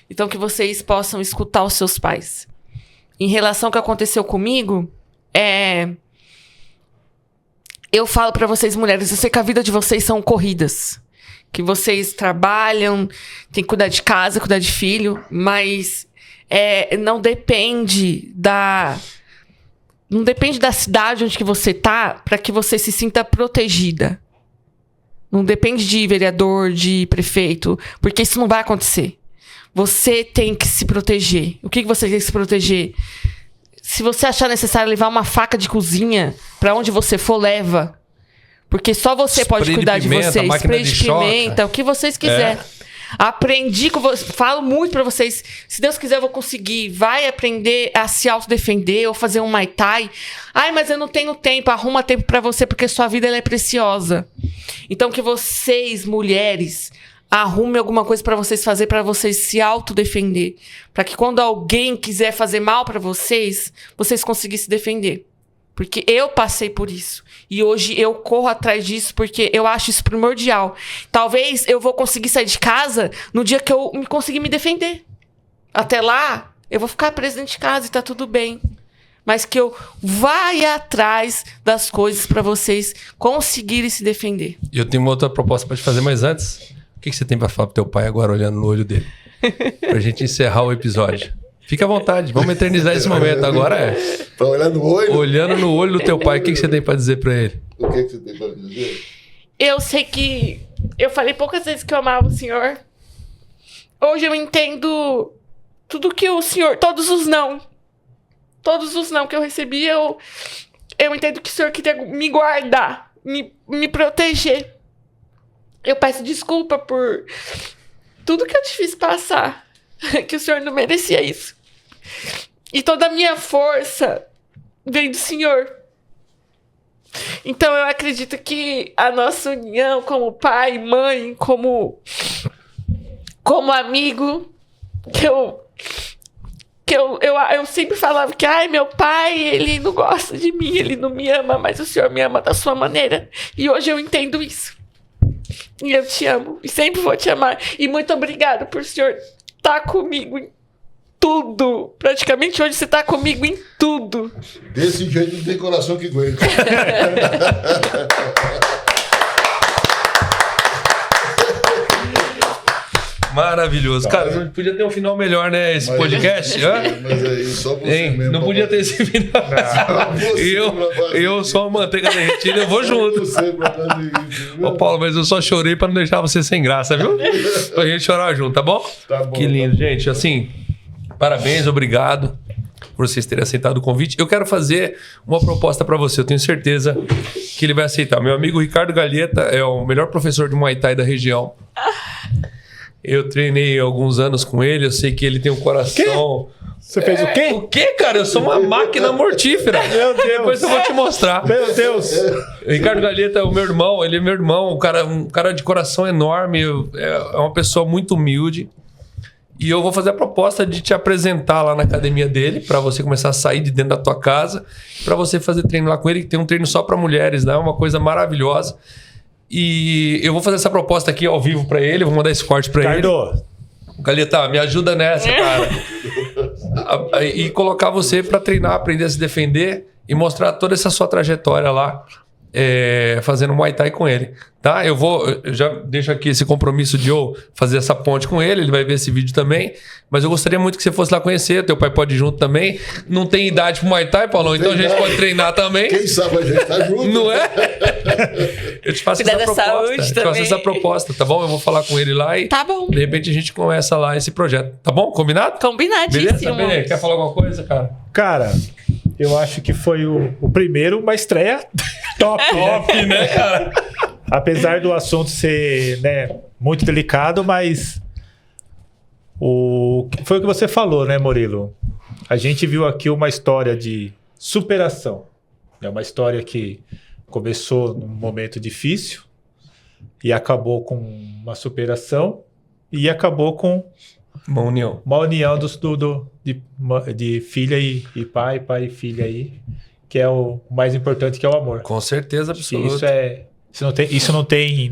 Então, que vocês possam escutar os seus pais. Em relação ao que aconteceu comigo, eu falo para vocês, mulheres, eu sei que a vida de vocês são corridas. Que vocês trabalham, tem que cuidar de casa, cuidar de filho, mas... não depende da cidade onde que você tá para que você se sinta protegida. Não depende de vereador, de prefeito, porque isso não vai acontecer. Você tem que se proteger. O que você tem que se proteger? Se você achar necessário levar uma faca de cozinha para onde você for, leva. Porque só você pode cuidar de você. Spray de pimenta, o que vocês quiserem. Aprendi com vocês, falo muito pra vocês. Se Deus quiser, eu vou conseguir. Vai aprender a se autodefender ou fazer um Muay Thai. Ai, mas eu não tenho tempo. Arruma tempo pra você, porque sua vida ela é preciosa. Então, que vocês, mulheres, arrumem alguma coisa pra vocês fazer, pra vocês se autodefender. Pra que quando alguém quiser fazer mal pra vocês, vocês conseguirem se defender. Porque eu passei por isso. E hoje eu corro atrás disso porque eu acho isso primordial. Talvez eu vou conseguir sair de casa no dia que eu conseguir me defender. Até lá, eu vou ficar presa dentro de casa e tá tudo bem. Mas que eu vá atrás das coisas para vocês conseguirem se defender. E eu tenho uma outra proposta para te fazer, mas antes, o que você tem para falar pro teu pai agora, olhando no olho dele? Pra gente encerrar o episódio. Fica à vontade, vamos eternizar esse momento. Agora Tá olhando no olho? Olhando no olho do teu pai, o que você tem pra dizer pra ele? O que você tem pra dizer? Eu sei que eu falei poucas vezes que eu amava o Senhor. Hoje eu entendo tudo que o Senhor... Todos os todos os não que eu recebi, eu entendo que o Senhor queria me guardar, me proteger. Eu peço desculpa por tudo que eu te fiz passar, que o Senhor não merecia isso. E toda a minha força vem do Senhor. Então eu acredito que a nossa união como pai, mãe, como amigo, eu sempre falava que meu pai, ele não gosta de mim, ele não me ama, mas o Senhor me ama da sua maneira. E hoje eu entendo isso. E eu te amo, e sempre vou te amar. E muito obrigado por o Senhor estar comigo em tudo. Praticamente hoje você tá comigo em tudo. Desse jeito não tem coração que aguenta. Maravilhoso. Cara, não podia ter um final melhor, né? Esse podcast. Mas aí só você mesmo. Não podia ter esse final. Eu sou a manteiga derretida, eu vou junto. Ô, Paulo, mas eu só chorei pra não deixar você sem graça, viu? Pra gente chorar junto, tá bom? Tá bom. Que lindo, gente. Assim, parabéns, obrigado por vocês terem aceitado o convite. Eu quero fazer uma proposta pra você. Eu tenho certeza que ele vai aceitar. Meu amigo Ricardo Galheta é o melhor professor de Muay Thai da região. Eu treinei alguns anos com ele, eu sei que ele tem um coração... Você fez o quê? O quê, cara? Eu sou uma máquina mortífera. Meu Deus. Depois eu vou te mostrar. Meu Deus. O Ricardo Galheta é o meu irmão, ele é meu irmão, um cara de coração enorme, é uma pessoa muito humilde. E eu vou fazer a proposta de te apresentar lá na academia dele, para você começar a sair de dentro da tua casa, para você fazer treino lá com ele, que tem um treino só para mulheres, né? Uma coisa maravilhosa. E eu vou fazer essa proposta aqui ao vivo pra ele, vou mandar esse corte pra ele. Galheta, me ajuda nessa, cara. E colocar você pra treinar, aprender a se defender e mostrar toda essa sua trajetória lá, fazendo Muay Thai com ele, tá? Eu já deixo aqui esse compromisso de eu fazer essa ponte com ele vai ver esse vídeo também, mas eu gostaria muito que você fosse lá conhecer, teu pai pode ir junto também. Não tem idade pro Muay Thai, Paulão, então a gente pode treinar também. Quem sabe a gente tá junto. Não é? Eu te faço essa proposta, tá bom? Eu vou falar com ele lá e tá bom. De repente a gente começa lá esse projeto, tá bom? Combinado? Combinadíssimo. Beleza? Benê, quer falar alguma coisa, cara? Cara, eu acho que foi o primeiro, uma estreia top, né, cara? Apesar do assunto ser, né, muito delicado, mas foi o que você falou, né, Murilo? A gente viu aqui uma história de superação. É uma história que começou num momento difícil e acabou com uma superação e acabou com uma união de filha e pai e filha aí, que é o mais importante, que é o amor. Com certeza absoluta. Isso não tem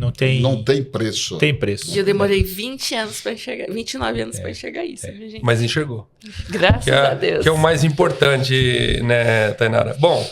preço. Tem preço. E eu demorei 20 anos para enxergar, 29 anos para enxergar isso, viu, gente? Mas enxergou. Graças a Deus. Que é o mais importante, né, Tainara? Bom,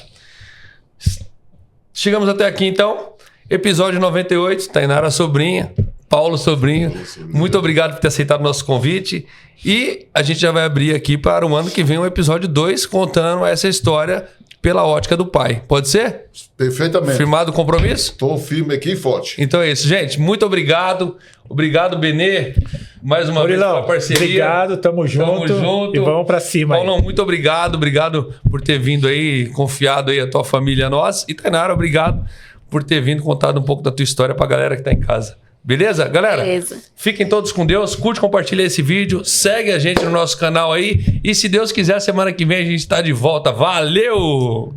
chegamos até aqui então. Episódio 98, Tainara sobrinha, Paulo sobrinho. Muito obrigado por ter aceitado o nosso convite. E a gente já vai abrir aqui para o ano que vem o episódio 2, contando essa história pela ótica do pai. Pode ser? Perfeitamente. Firmado o compromisso? Estou firme aqui e forte. Então é isso, gente. Muito obrigado. Obrigado, Benê. Mais uma vez pela parceria. Obrigado, tamo junto. E vamos pra cima. Paulão, muito obrigado. Obrigado por ter vindo aí, confiado aí a tua família a nós. E Tainara, obrigado por ter vindo, contado um pouco da tua história pra galera que tá em casa. Beleza? Galera, beleza. Fiquem todos com Deus. Curte, compartilha esse vídeo. Segue a gente no nosso canal aí. E se Deus quiser, semana que vem a gente tá de volta. Valeu!